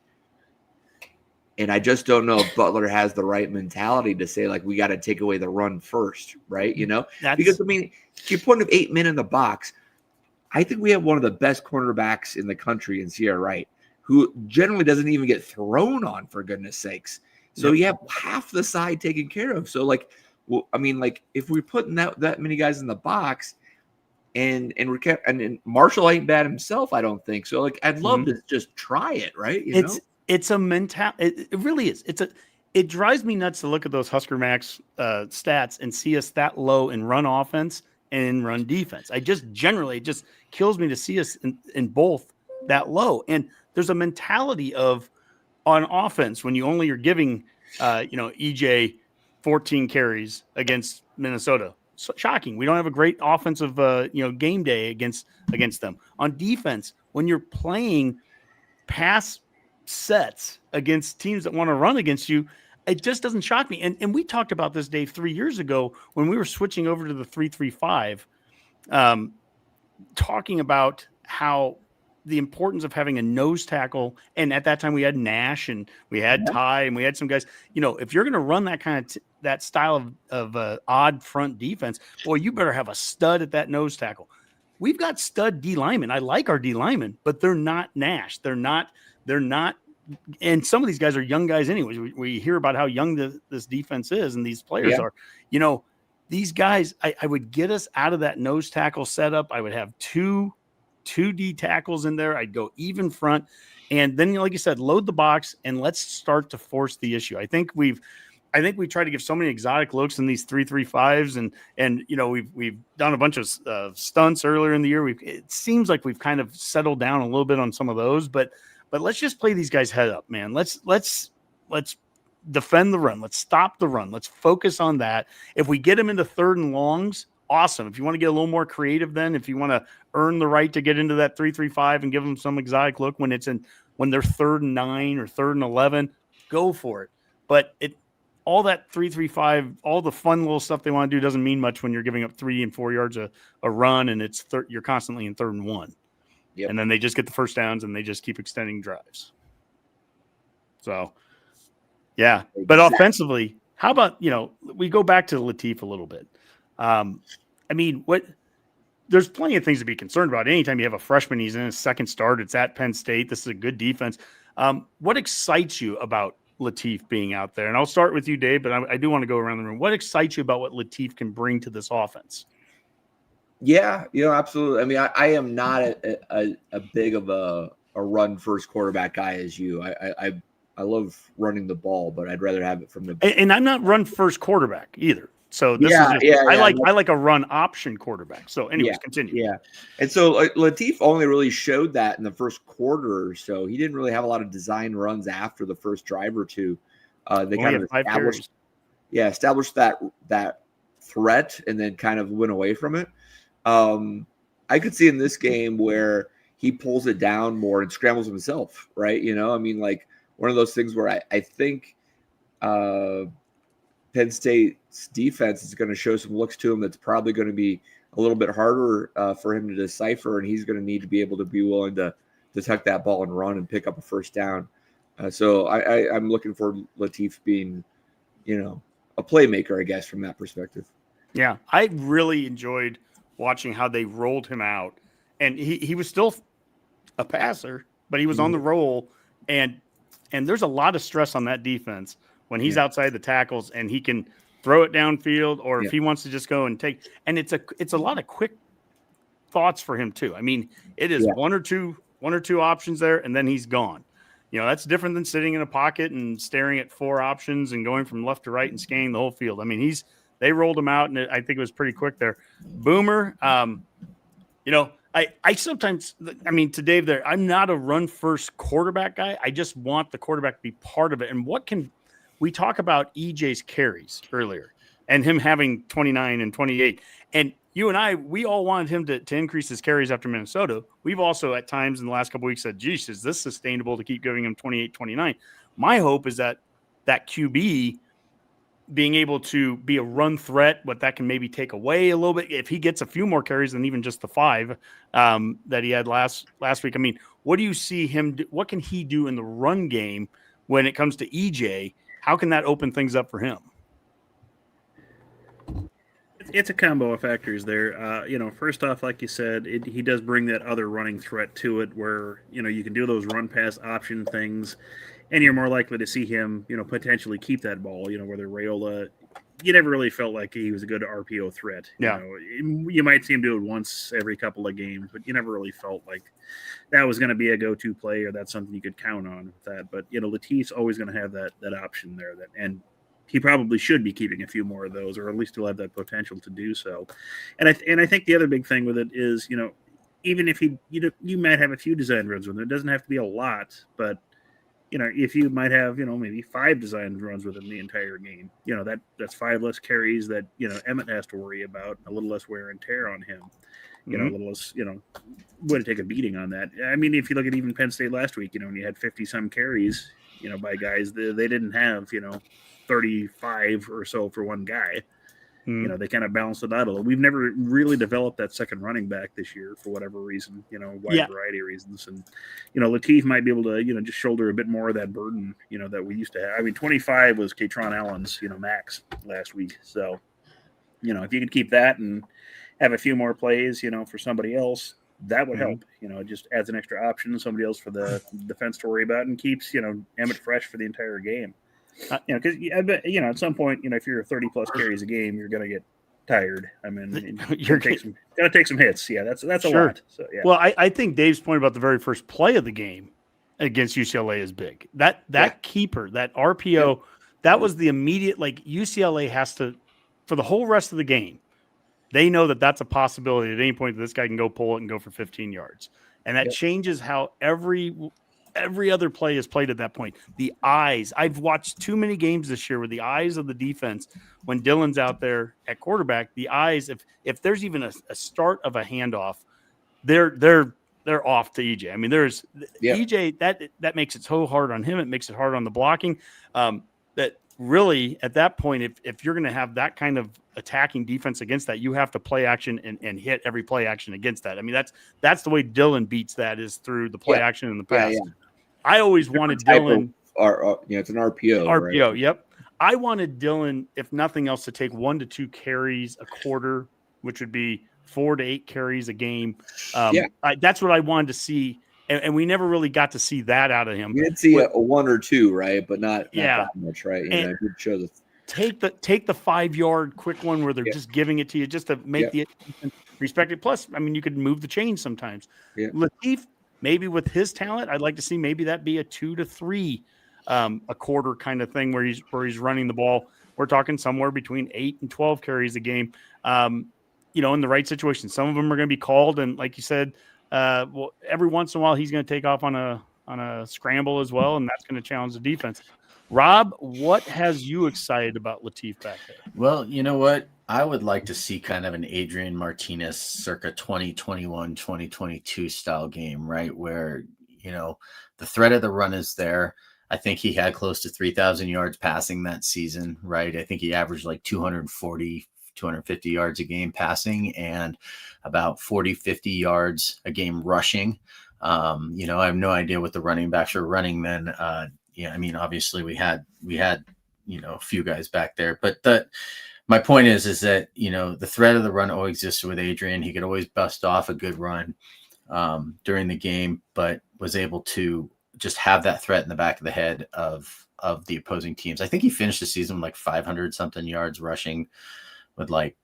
I just don't know if Butler has the right mentality to say, we got to take away the run first, right? Because, if you're putting 8 men in the box, I think we have one of the best cornerbacks in the country in Sierra Wright, who generally doesn't even get thrown on, for goodness sakes. So you have half the side taken care of. So, if we're putting that many guys in the box, and Marshall ain't bad himself, I don't think so. I'd love to just try it, right? It's a mentality. It really is. it drives me nuts to look at those Husker Max stats and see us that low in run offense and in run defense. It just kills me to see us in both that low. And there's a mentality of on offense when you only are giving, EJ 14 carries against Minnesota. So shocking. We don't have a great offensive, game day against them. On defense, when you're playing pass sets against teams that want to run against you, it just doesn't shock me. And we talked about this, Dave, 3 years ago when we were switching over to the 3-3-5, talking about how the importance of having a nose tackle. And at that time we had Nash and we had Ty and we had some guys, if you're going to run that kind of that style of odd front defense, well, you better have a stud at that nose tackle. We've got stud D linemen. I like our D linemen, but they're not Nash. They're not. And some of these guys are young guys anyways. We hear about how young this defense is and these players are, these guys, I would get us out of that nose tackle setup. I would have two D tackles in there. I'd go even front. And then, like you said, load the box and let's start to force the issue. I think we try to give so many exotic looks in these 3-3-5s and we've done a bunch of stunts earlier in the year. It seems like we've kind of settled down a little bit on some of those, but let's just play these guys head up, man. Let's defend the run. Let's stop the run. Let's focus on that. If we get them into 3rd and longs, awesome. If you want to get a little more creative, then if you want to earn the right to get into that 3-3-5 and give them some exotic look when they're 3rd and 9 or 3rd and 11, go for it. But all that 3-3-5, all the fun little stuff they want to do doesn't mean much when you're giving up 3 and 4 yards a run and you're constantly in 3rd and 1. Yep. And then they just get the first downs and they just keep extending drives. So, yeah. But offensively, how about, we go back to Latif a little bit. There's plenty of things to be concerned about. Anytime you have a freshman, he's in his second start, it's at Penn State. This is a good defense. What excites you about Latif being out there? And I'll start with you, Dave, but I do want to go around the room. What excites you about what Latif can bring to this offense? Yeah, absolutely. I mean, I am not a big of a run first quarterback guy as you. I love running the ball, but I'd rather have it from the. And I'm not run first quarterback either. So this is just, I like a run option quarterback. So anyways, continue. Yeah. And so Latif only really showed that in the first quarter or so. He didn't really have a lot of design runs after the first drive or two. They kind of established that threat and then kind of went away from it. I could see in this game where he pulls it down more and scrambles himself, right? One of those things where I think Penn State's defense is going to show some looks to him that's probably going to be a little bit harder for him to decipher, and he's going to need to be able to be willing to tuck that ball and run and pick up a first down. So I'm looking for Latif being, a playmaker, I guess, from that perspective. Yeah, I really enjoyed watching how they rolled him out, and he was still a passer, but he was on the roll, and there's a lot of stress on that defense when he's outside the tackles and he can throw it downfield, or if he wants to just go and take, and it's a lot of quick thoughts for him too. I mean, it is one or two options there, and then he's gone. That's different than sitting in a pocket and staring at 4 options and going from left to right and scanning the whole field. I mean, they rolled him out, and I think it was pretty quick there. Boomer, I sometimes, to Dave there, I'm not a run first quarterback guy. I just want the quarterback to be part of it. And we talk about EJ's carries earlier and him having 29 and 28. And you and I, we all wanted him to increase his carries after Minnesota. We've also at times in the last couple of weeks said, geez, is this sustainable to keep giving him 28, 29? My hope is that QB being able to be a run threat, what that can maybe take away a little bit if he gets a few more carries than even just the 5 that he had last week. I mean, what do you see him do? What can he do in the run game when it comes to EJ? How can that open things up for him? It's a combo of factors there. First off, like you said, he does bring that other running threat to it where, you can do those run pass option things, and you're more likely to see him, potentially keep that ball, whether Raiola you never really felt like he was a good RPO threat. Yeah. You might see him do it once every couple of games, but you never really felt like that was going to be a go-to play or that's something you could count on with that. But Latif's always going to have that option there, and he probably should be keeping a few more of those, or at least he'll have that potential to do so. And I think the other big thing with it is, even if you might have a few design runs with it, it doesn't have to be a lot, but if you might have, maybe 5 design runs within the entire game, that's 5 less carries that, Emmett has to worry about, a little less wear and tear on him, a little less, would take a beating on that. I mean, if you look at even Penn State last week, when you had 50 some carries, by guys, they didn't have, 35 or so for one guy. They kind of balanced it out a little. We've never really developed that second running back this year for whatever reason, wide variety of reasons. And, Latif might be able to, just shoulder a bit more of that burden, that we used to have. I mean, 25 was Katron Allen's, max last week. So, if you could keep that and have a few more plays, for somebody else, that would help. It just adds an extra option, somebody else for the defense to worry about, and keeps, Emmett fresh for the entire game. Because at some point, if you're 30 plus carries a game, you're gonna get tired. I mean, you're gonna take some hits. Yeah, that's a lot. So yeah. Well, I think Dave's point about the very first play of the game against UCLA is big. That keeper, that RPO, that was the immediate. Like UCLA has to, for the whole rest of the game, they know that that's a possibility at any point that this guy can go pull it and go for 15 yards, and that changes how every other play is played at that point. The eyes. I've watched too many games this year where the eyes of the defense, when Dylan's out there at quarterback, the eyes, if there's even a start of a handoff, they're off to EJ. I mean, there's EJ, that makes it so hard on him. It makes it hard on the blocking. That really, at that point, if you're going to have that kind of attacking defense against that, you have to play action and hit every play action against that. I mean, that's the way Dylan beats that, is through the play action in the pass. Yeah. I always wanted Dylan. It's an RPO. RPO, right? Yep. I wanted Dylan, if nothing else, to take 1 to 2 carries a quarter, which would be 4 to 8 carries a game. That's what I wanted to see, and we never really got to see that out of him. We did see a 1 or 2, right? But not that much, right? And it shows us. Take the 5-yard quick one where they're just giving it to you just to make the respect it. Plus, I mean, you could move the chains sometimes. Yeah. Latif, maybe with his talent, I'd like to see maybe that be a 2 to 3 a quarter kind of thing where he's running the ball. We're talking somewhere between 8 and 12 carries a game. In the right situation. Some of them are going to be called, and like you said, every once in a while he's going to take off on a scramble as well, and that's going to challenge the defense. Rob, what has you excited about Latif back there? Well, you know what? I would like to see kind of an Adrian Martinez circa 2021, 2022 style game, right? Where, the threat of the run is there. I think he had close to 3,000 yards passing that season, right? I think he averaged like 240, 250 yards a game passing and about 40, 50 yards a game rushing. I have no idea what the running backs are running then. I mean, obviously we had, a few guys back there, but my point is that, the threat of the run always existed with Adrian. He could always bust off a good run during the game, but was able to just have that threat in the back of the head of the opposing teams. I think he finished the season with like 500 something yards rushing with like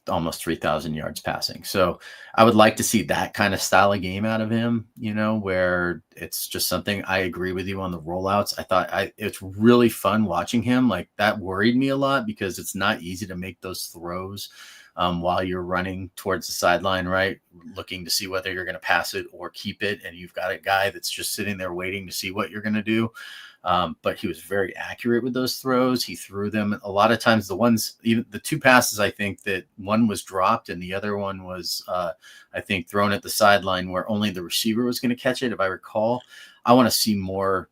almost 3,000 yards passing. So I would like to see that kind of style of game out of him, where it's just something. I agree with you on the rollouts. I thought it's really fun watching him. Like, that worried me a lot because it's not easy to make those throws while you're running towards the sideline, right? Looking to see whether you're going to pass it or keep it. And you've got a guy that's just sitting there waiting to see what you're going to do. But he was very accurate with those throws. He threw them a lot of times. Even the 2 passes, I think that one was dropped and the other one was, I think, thrown at the sideline where only the receiver was going to catch it. If I recall, I want to see more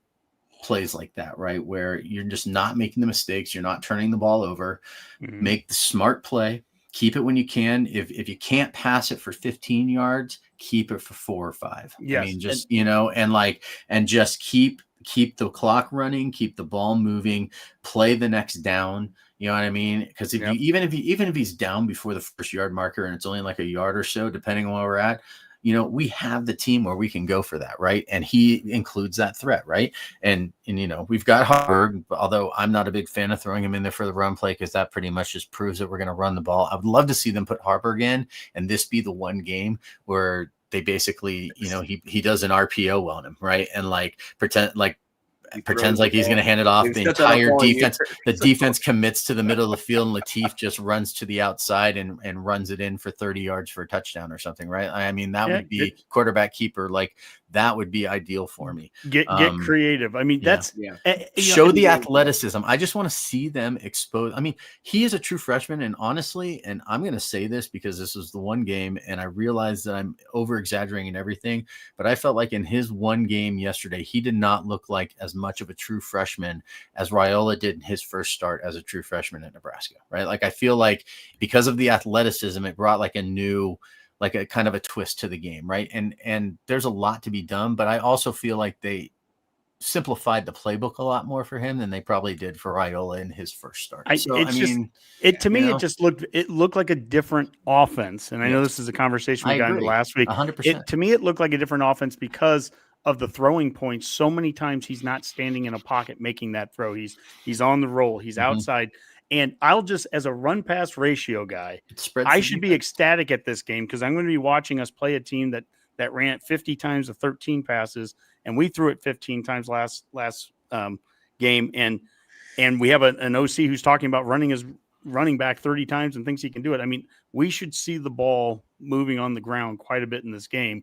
plays like that, right? Where you're just not making the mistakes. You're not turning the ball over. Mm-hmm. Make the smart play. Keep it when you can. If you can't pass it for 15 yards, keep it for 4 or 5. Yes. I mean, just, and just keep the clock running, keep the ball moving, play the next down. You know what I mean? Because even if he's down before the first yard marker and it's only like a yard or so, depending on where we're at, we have the team where we can go for that, right? And he includes that threat, right? And we've got Harburg, although I'm not a big fan of throwing him in there for the run play because that pretty much just proves that we're going to run the ball. I would love to see them put Harburg in and this be the one game where they basically, he does an RPO on him, right? And pretends like he's going to hand it off. The entire defense, the defense commits to the middle of the field, and Latif just runs to the outside and runs it in for 30 yards for a touchdown or something, right? I mean, that would be quarterback keeper. That would be ideal for me. Get creative. I mean, show the athleticism. I just want to see them expose. I mean, he is a true freshman, and honestly, and I'm going to say this because this was the one game, and I realize that I'm over exaggerating everything, but I felt like in his one game yesterday, he did not look like as much of a true freshman as Raiola did in his first start as a true freshman at Nebraska, right? I feel like because of the athleticism, it brought a kind of a twist to the game, right? And there's a lot to be done, but I also feel like they simplified the playbook a lot more for him than they probably did for Raiola in his first start. It looked like a different offense. And I know this is a conversation we got into last week. 100%. To me, it looked like a different offense because of the throwing points. So many times he's not standing in a pocket making that throw. He's on the roll. He's outside. And I'll just, as a run pass ratio guy, I should be ecstatic at this game because I'm going to be watching us play a team that ran it 50 times to 13 passes, and we threw it 15 times last game. And we have an OC who's talking about running his running back 30 times and thinks he can do it. I mean, we should see the ball moving on the ground quite a bit in this game,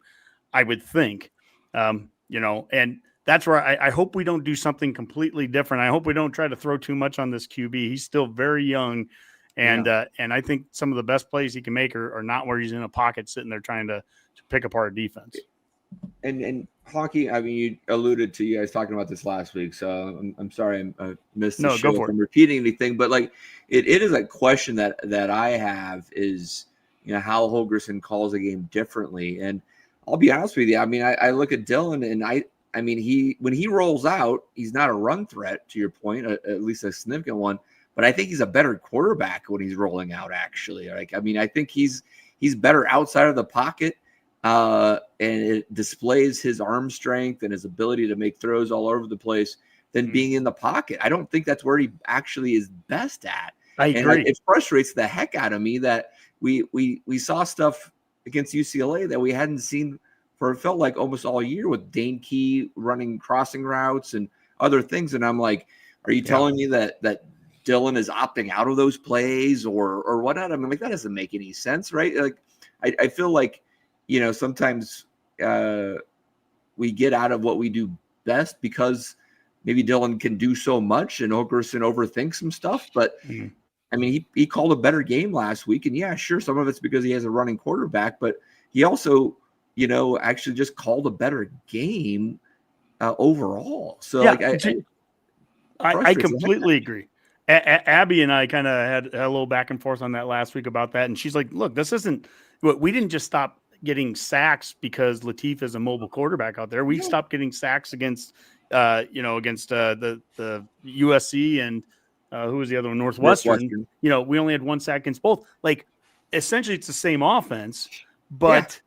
I would think. And that's where I hope we don't do something completely different. I hope we don't try to throw too much on this QB. He's still very young, and I think some of the best plays he can make are not where he's in a pocket sitting there trying to pick apart a defense. And hockey, I mean, you alluded to you guys talking about this last week, so I'm sorry I missed the show from repeating anything, but it is a question that I have is how Holgorsen calls a game differently. And I'll be honest with you, I mean, I look at Dylan and I mean, when he rolls out, he's not a run threat, to your point, at least a significant one. But I think he's a better quarterback when he's rolling out, actually. I mean, I think he's better outside of the pocket, and it displays his arm strength and his ability to make throws all over the place than being in the pocket. I don't think that's where he actually is best at. I agree. And it frustrates the heck out of me that we saw stuff against UCLA that we hadn't seen for it felt like almost all year with Dane Key running crossing routes and other things. And I'm like, are you telling me that Dylan is opting out of those plays or whatnot? I mean, that doesn't make any sense, right? I feel like, sometimes we get out of what we do best because maybe Dylan can do so much and Holgorsen overthinks some stuff. But I mean, he called a better game last week. And sure, some of it's because he has a running quarterback, but he also – actually just called a better game overall. So I completely agree. Abby and I kind of had a little back and forth on that last week about that. And she's like, look, this isn't we didn't just stop getting sacks because Latif is a mobile quarterback out there. We stopped getting sacks against the USC and who was the other one? Northwestern. We only had one sack against both. Essentially it's the same offense, but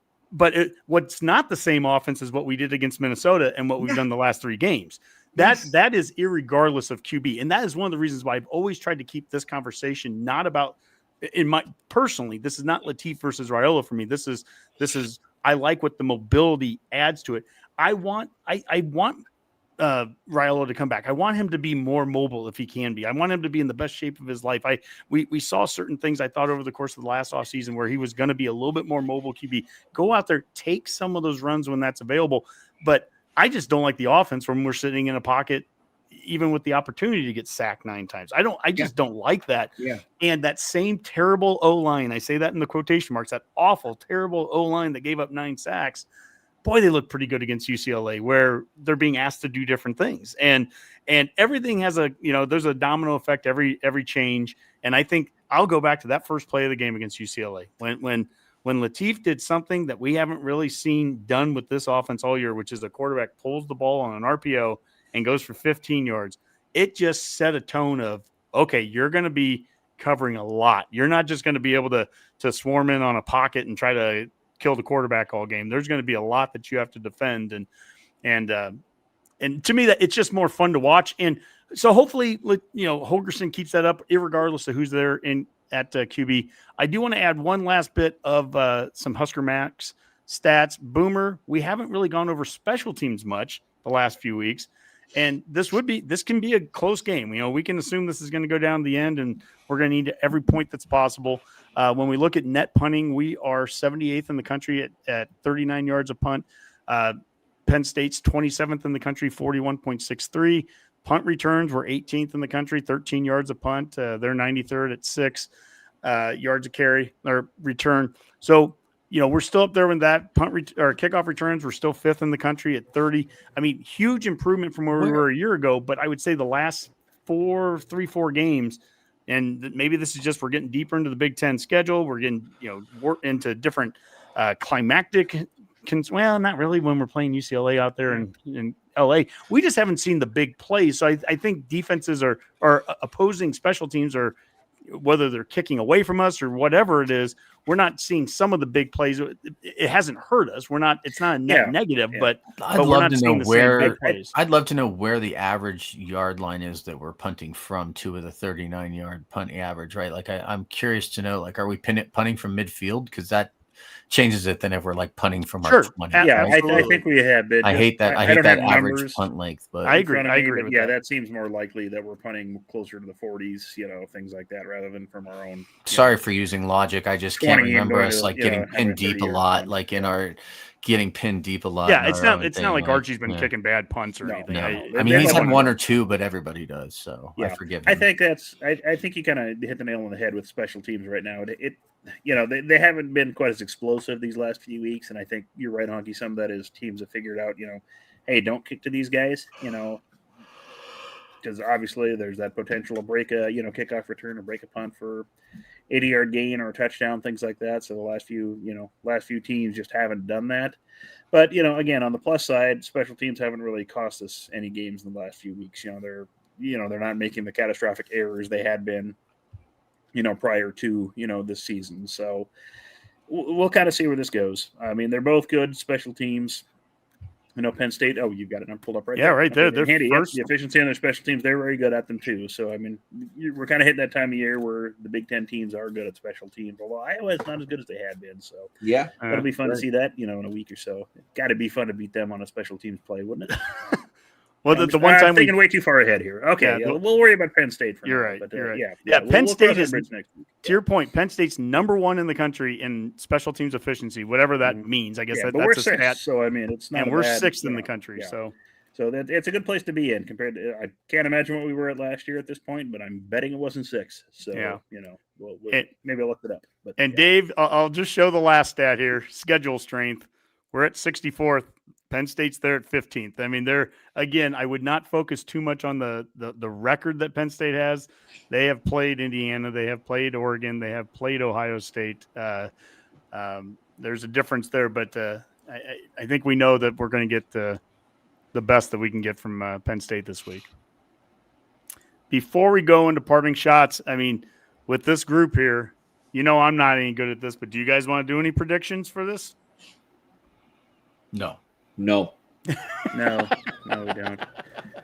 what's not the same offense is what we did against Minnesota and what we've done the last three games. That is irregardless of QB. And that is one of the reasons why I've always tried to keep this conversation not about personally, this is not Latif versus Raiola for me. This is I like what the mobility adds to it. I want Raiola to come back. I want him to be more mobile if he can be. I want him to be in the best shape of his life. We saw certain things I thought over the course of the last offseason where he was going to be a little bit more mobile QB. Go out there, take some of those runs when that's available. But I just don't like the offense when we're sitting in a pocket, even with the opportunity to get sacked 9 times. I just don't like that. Yeah. And that same terrible O-line, I say that in the quotation marks, that awful, terrible O-line that gave up 9 sacks. Boy, they look pretty good against UCLA where they're being asked to do different things. And everything has there's a domino effect every change. And I think I'll go back to that first play of the game against UCLA when Latif did something that we haven't really seen done with this offense all year, which is the quarterback pulls the ball on an RPO and goes for 15 yards. It just set a tone of, okay, you're going to be covering a lot. You're not just going to be able to swarm in on a pocket and try to kill the quarterback all game. There's going to be a lot that you have to defend, and to me that it's just more fun to watch. And so hopefully, Holgerson keeps that up, irregardless of who's there at QB. I do want to add one last bit of some Husker Max stats. Boomer, we haven't really gone over special teams much the last few weeks, and this can be a close game. We can assume this is going to go down the end, and we're going to need every point that's possible. When we look at net punting, we are 78th in the country at 39 yards a punt. Penn State's 27th in the country, 41.63. Punt returns, we're 18th in the country, 13 yards a punt. They're 93rd at 6 yards a carry or return. So, we're still up there with that or kickoff returns. We're still 5th in the country at 30. I mean, huge improvement from where we were a year ago, but I would say the last 4 games, and maybe this is just we're getting deeper into the Big Ten schedule. We're getting, into different climactic well, not really when we're playing UCLA out there in LA. We just haven't seen the big plays. So I think defenses are opposing special teams, or whether they're kicking away from us or whatever it is, we're not seeing some of the big plays. It hasn't hurt us. It's not a net negative, but I'd love to know where I'd love to know where the average yard line is that we're punting from to with a 39-yard punt average, right? Like I'm curious to know, like, are we punting from midfield? Because that changes it than if we're like punting from our 20. Yeah, I think we have been. I hate that. I hate that average punt length, but I agree. With that. That seems more likely that we're punting closer to the 40s, things like that, rather than from our own. Sorry for using logic. I just can't remember us getting pinned deep a lot, getting pinned deep a lot. Yeah, it's not like Archie's been kicking bad punts or anything. No. I mean, he's had one or two, but everybody does. So I forgive him. I think I think you kind of hit the nail on the head with special teams right now. They haven't been quite as explosive these last few weeks, and I think you're right, Honky. Some of that is teams have figured out, hey, don't kick to these guys, because obviously there's that potential to break a kickoff return or break a punt for 80-yard gain or a touchdown, things like that. So the last few teams just haven't done that. But again, on the plus side, special teams haven't really cost us any games in the last few weeks. They're not making the catastrophic errors they had been prior to, this season. So we'll kind of see where this goes. I mean, they're both good special teams. Penn State, you've got it pulled up right there. Yeah, right there. They're handy. First. The efficiency on their special teams, they're very good at them too. So, I mean, we're kind of hitting that time of year where the Big Ten teams are good at special teams, although Iowa is not as good as they had been. So, yeah, it'll be fun to see that, in a week or so. Got to be fun to beat them on a special teams play, wouldn't it? Well, the one time I'm thinking way too far ahead here. Okay, we'll worry about Penn State for you're now. right. But, you're right. Yeah, Penn State is, next week. to your point, Penn State's number 1 in the country in special teams efficiency, whatever that means. I guess but that's we're a stat. So, I mean, it's not. And we're 6th in the country. Yeah. So it's a good place to be in compared to. I can't imagine what we were at last year at this point, but I'm betting it wasn't 6. So maybe I'll look it up. But, Dave, I'll just show the last stat here: schedule strength. We're at 64th. Penn State's there at 15th. I mean, I would not focus too much on the record that Penn State has. They have played Indiana. They have played Oregon. They have played Ohio State. There's a difference there, but I think we know that we're going to get the best that we can get from Penn State this week. Before we go into parting shots, I mean, with this group here, I'm not any good at this, but do you guys want to do any predictions for this? No. No, we don't.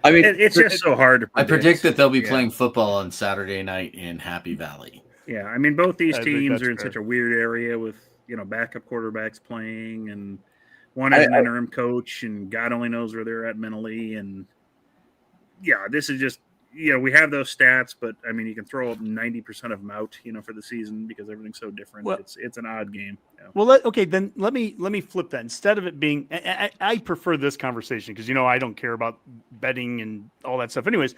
I mean, it's just so hard to predict. I predict that they'll be playing football on Saturday night in Happy Valley. Yeah, I mean, both these teams are in such a weird area with, backup quarterbacks playing, and one is an interim coach, and God only knows where they're at mentally. And this is just, we have those stats, but I mean, you can throw 90% of them out, for the season because everything's so different. Well, it's an odd game. Yeah. Well, then let me flip that. Instead of it being, I prefer this conversation because I don't care about betting and all that stuff. Anyways,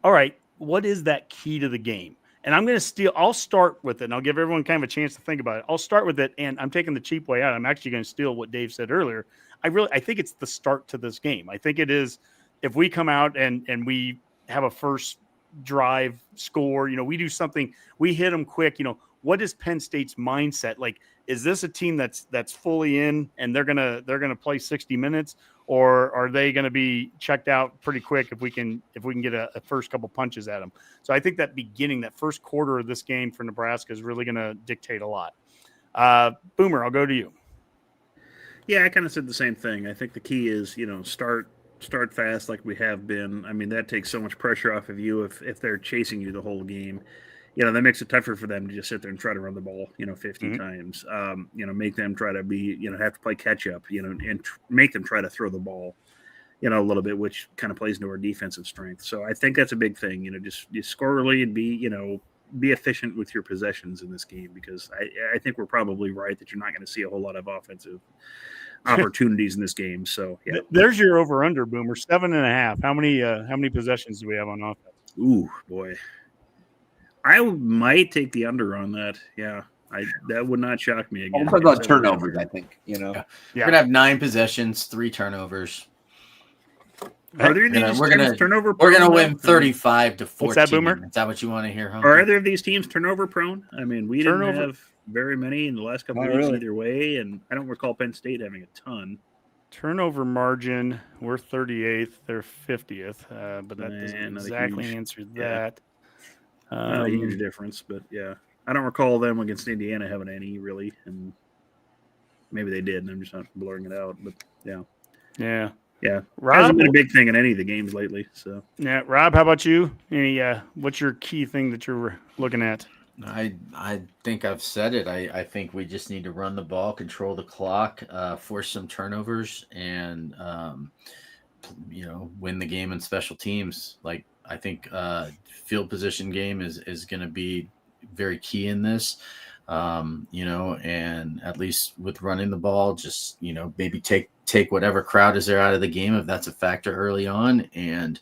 all right, what is that key to the game? And I'll start with it, and I'll give everyone kind of a chance to think about it. I'll start with it, and I'm taking the cheap way out. I'm actually going to steal what Dave said earlier. I think it's the start to this game. I think it is if we come out and we have a first drive score, we do something, we hit them quick. What is Penn State's mindset? Like, is this a team that's fully in and they're gonna play 60 minutes, or are they gonna be checked out pretty quick if we can get a first couple punches at them? So I think that first quarter of this game for Nebraska is really gonna dictate a lot. Boomer, I'll go to you. Yeah, I kind of said the same thing. I think the key is, start fast like we have been. I mean, that takes so much pressure off of you if they're chasing you the whole game. That makes it tougher for them to just sit there and try to run the ball, 50 times. Make them try to be, have to play catch up, and make them try to throw the ball, a little bit, which kind of plays into our defensive strength. So I think that's a big thing, just score early and be efficient with your possessions in this game, because I think we're probably right that you're not going to see a whole lot of offensive opportunities in this game. So yeah, there's your over under, Boomer, 7.5. How many possessions do we have on offense? Ooh, boy, I might take the under on that. Yeah, that would not shock me again. What about turnovers? I think We're gonna have 9 possessions, 3 turnovers. Are there these teams turnover prone? We're We're gonna win 35 to 14. What's that, Boomer? Is that what you want to hear? Huh? Are either of these teams turnover prone? I mean, we didn't have very many in the last couple of weeks either way, and I don't recall Penn State having a ton. Turnover margin, we're 38th, they're 50th, but that doesn't exactly answer that. Not a huge difference, but yeah, I don't recall them against Indiana having any really, and maybe they did, and I'm just not blurring it out. But yeah. Rob, hasn't been a big thing in any of the games lately. So yeah, Rob, how about you? What's your key thing that you're looking at? I think I've said it. I think we just need to run the ball, control the clock, force some turnovers, and win the game in special teams. Like, I think field position game is going to be very key in this. And at least with running the ball, just maybe take whatever crowd is there out of the game if that's a factor early on, and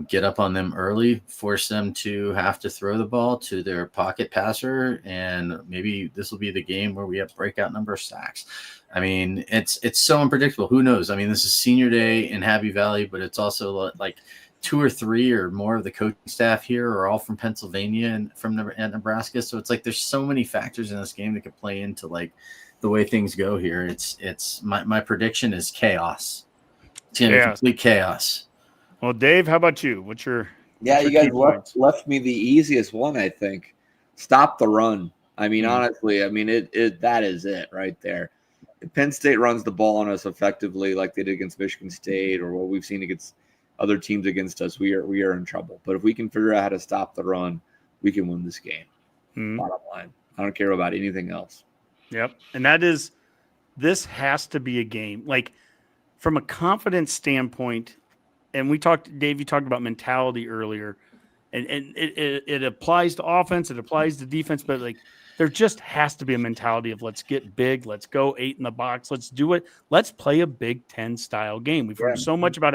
get up on them early, force them to have to throw the ball to their pocket passer, and maybe this will be the game where we have breakout number of sacks. I mean, it's so unpredictable. Who knows? I mean, this is senior day in Happy Valley, but it's also like 2 or 3 or more of the coaching staff here are all from Pennsylvania and from Nebraska. So it's like there's so many factors in this game that could play into like the way things go here. It's my prediction is chaos. It's gonna be complete chaos. Well, Dave, how about you? What's your you guys left me the easiest one, I think. Stop the run. I mean, honestly, that is it right there. If Penn State runs the ball on us effectively like they did against Michigan State, or what we've seen against other teams against us, we are in trouble. But if we can figure out how to stop the run, we can win this game. Bottom line. I don't care about anything else. Yep. And this has to be a game. Like, from a confidence standpoint, and Dave, you talked about mentality earlier, and it applies to offense, it applies to defense, but like there just has to be a mentality of let's get big, let's go 8 in the box, let's do it. Let's play a Big Ten style game. We've heard so much about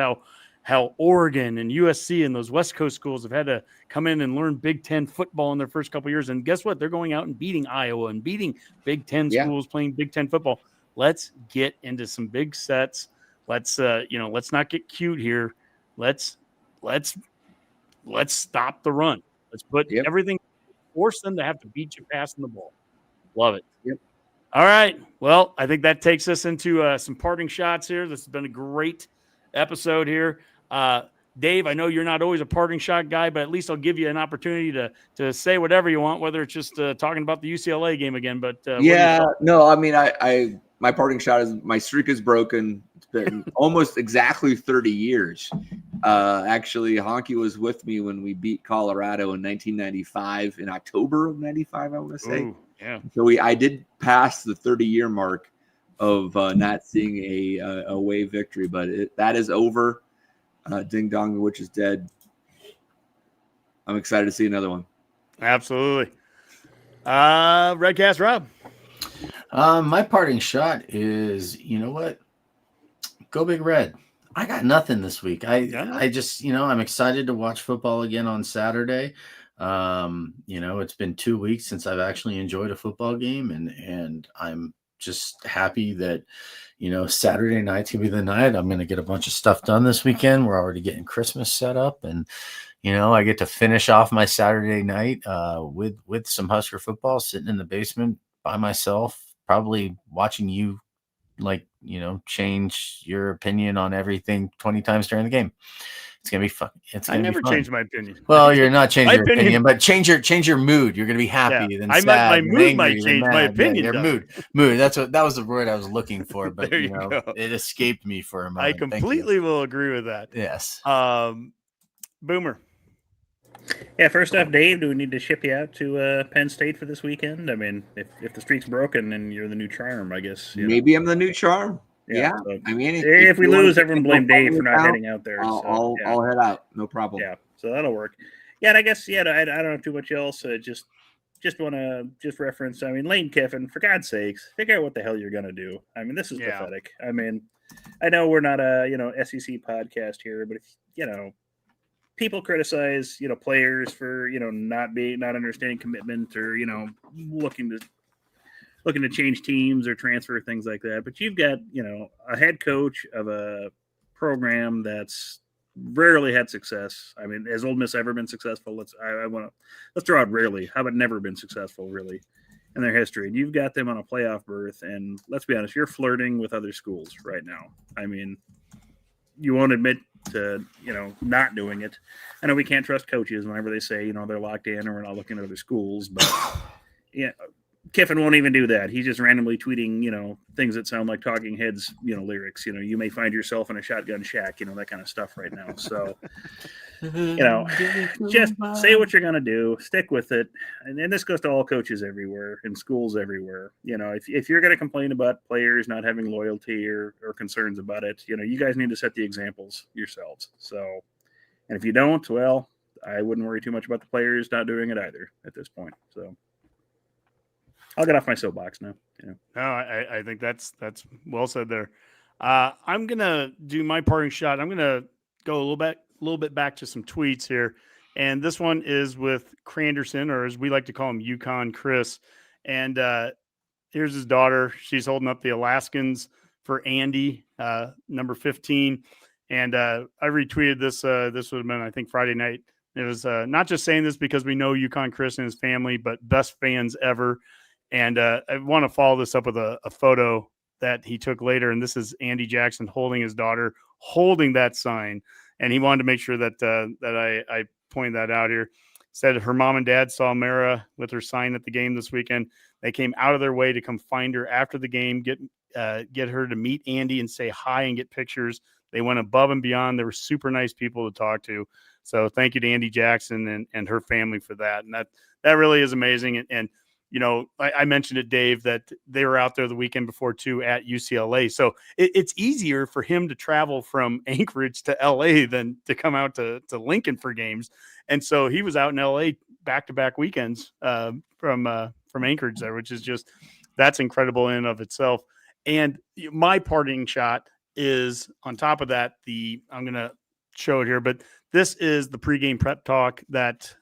how Oregon and USC and those West Coast schools have had to come in and learn Big Ten football in their first couple of years. And guess what? They're going out and beating Iowa and beating Big Ten schools playing Big Ten football. Let's get into some big sets. Let's not get cute here. Let's stop the run. Let's put everything, force them to have to beat you passing the ball. Love it. Yep. All right. Well, I think that takes us into some parting shots here. This has been a great episode here. Dave, I know you're not always a parting shot guy, but at least I'll give you an opportunity to say whatever you want, whether it's just talking about the UCLA game again. But my parting shot is my streak is broken. It's been almost exactly 30 years. Actually, Honky was with me when we beat Colorado in 1995, in October of 95, I want to say. Ooh, yeah. So I did pass the 30-year mark of not seeing a away victory, but that is over. Ding Dong, the witch is dead. I'm excited to see another one. Absolutely. Redcast Rob. My parting shot is, you know what? Go Big Red. I got nothing this week. I just, I'm excited to watch football again on Saturday. It's been 2 weeks since I've actually enjoyed a football game, and I'm just happy that, Saturday night's gonna be the night. I'm gonna get a bunch of stuff done this weekend. We're already getting Christmas set up, and I get to finish off my Saturday night with some Husker football, sitting in the basement by myself, probably watching you like change your opinion on everything 20 times during the game. It's gonna be fun. I never changed my opinion. Well, you're not changing your opinion, but change your mood. You're gonna be happy, then sad, my then mood angry, might change. then My mad. opinion, your doesn't. mood. That was the word I was looking for, but There you go. it escaped me for a moment. I completely will agree with that. Yes. Boomer. Yeah, first off, Dave, do we need to ship you out to Penn State for this weekend? I mean, if the streak's broken, then you're the new charm, I guess. Maybe I'm the new charm. Yeah. So I mean, if we lose, everyone blame Dave for not heading out there. I'll head out. No problem. Yeah, so that'll work. Yeah, and I guess, I don't have too much else. Just want to reference, I mean, Lane Kiffin, for God's sakes, figure out what the hell you're going to do. I mean, this is pathetic. I mean, I know we're not a, SEC podcast here, but if, people criticize, players for, not understanding commitment or, looking to change teams or transfer, things like that. But you've got, a head coach of a program that's rarely had success. I mean, has Ole Miss ever been successful? Let's throw out rarely. How about never been successful, really, in their history? And you've got them on a playoff berth, and let's be honest, you're flirting with other schools right now. I mean, you won't admit to, not doing it. I know we can't trust coaches whenever they say, they're locked in or we're not looking at other schools, but Kiffin won't even do that. He's just randomly tweeting, things that sound like Talking Heads, lyrics. You may find yourself in a shotgun shack, that kind of stuff right now. So, just say what you're going to do, stick with it. And this goes to all coaches everywhere and schools everywhere. If you're going to complain about players not having loyalty or concerns about it, you guys need to set the examples yourselves. So, and if you don't, well, I wouldn't worry too much about the players not doing it either at this point. So, I'll get off my soapbox now. No, I think that's well said there. I'm gonna do my parting shot. I'm gonna go a little bit back to some tweets here, and this one is with Cranderson, or as we like to call him, Yukon Chris. And here's his daughter. She's holding up the Alaskans for Andy, number 15. And I retweeted this. This would have been, I think, Friday night. It was not just saying this because we know Yukon Chris and his family, but best fans ever. And I want to follow this up with a photo that he took later. And this is Andy Jackson holding his daughter, holding that sign. And he wanted to make sure that I pointed that out here. Said her mom and dad saw Mara with her sign at the game this weekend. They came out of their way to come find her after the game, get her to meet Andy and say hi and get pictures. They went above and beyond. They were super nice people to talk to. So thank you to Andy Jackson and her family for that. And that really is amazing. And I mentioned it, Dave, that they were out there the weekend before too at UCLA. So it's easier for him to travel from Anchorage to LA than to come out to Lincoln for games. And so he was out in LA back-to-back weekends from Anchorage there, which is just, that's incredible in and of itself. And my parting shot is on top of that, I'm going to show it here, but this is the pregame prep talk that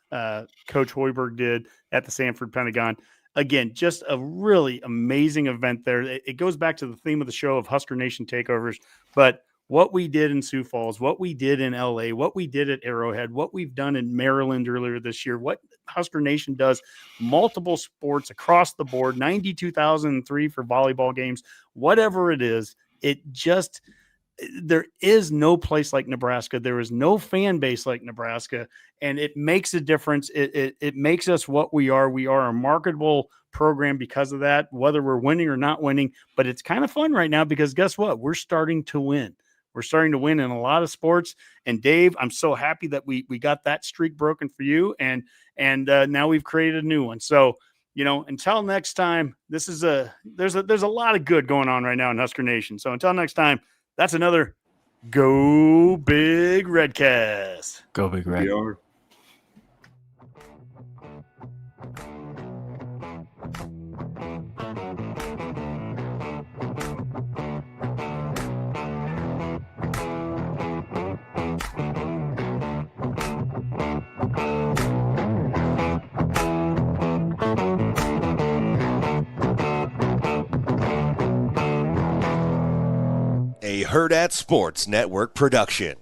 Coach Hoiberg did at the Sanford Pentagon. Again, just a really amazing event there. It goes back to the theme of the show of Husker Nation Takeovers, but what we did in Sioux Falls, what we did in LA, what we did at Arrowhead, what we've done in Maryland earlier this year, what Husker Nation does, multiple sports across the board, 92,003 for volleyball games, whatever it is, there is no place like Nebraska. There is no fan base like Nebraska, and it makes a difference. It makes us what we are. We are a marketable program because of that, whether we're winning or not winning. But it's kind of fun right now because guess what? We're starting to win. We're starting to win in a lot of sports. And Dave, I'm so happy that we got that streak broken for you, and now we've created a new one. So, until next time, there's a lot of good going on right now in Husker Nation. So until next time. That's another Go Big Redcast. Go Big Red. A Herd at Sports Network production.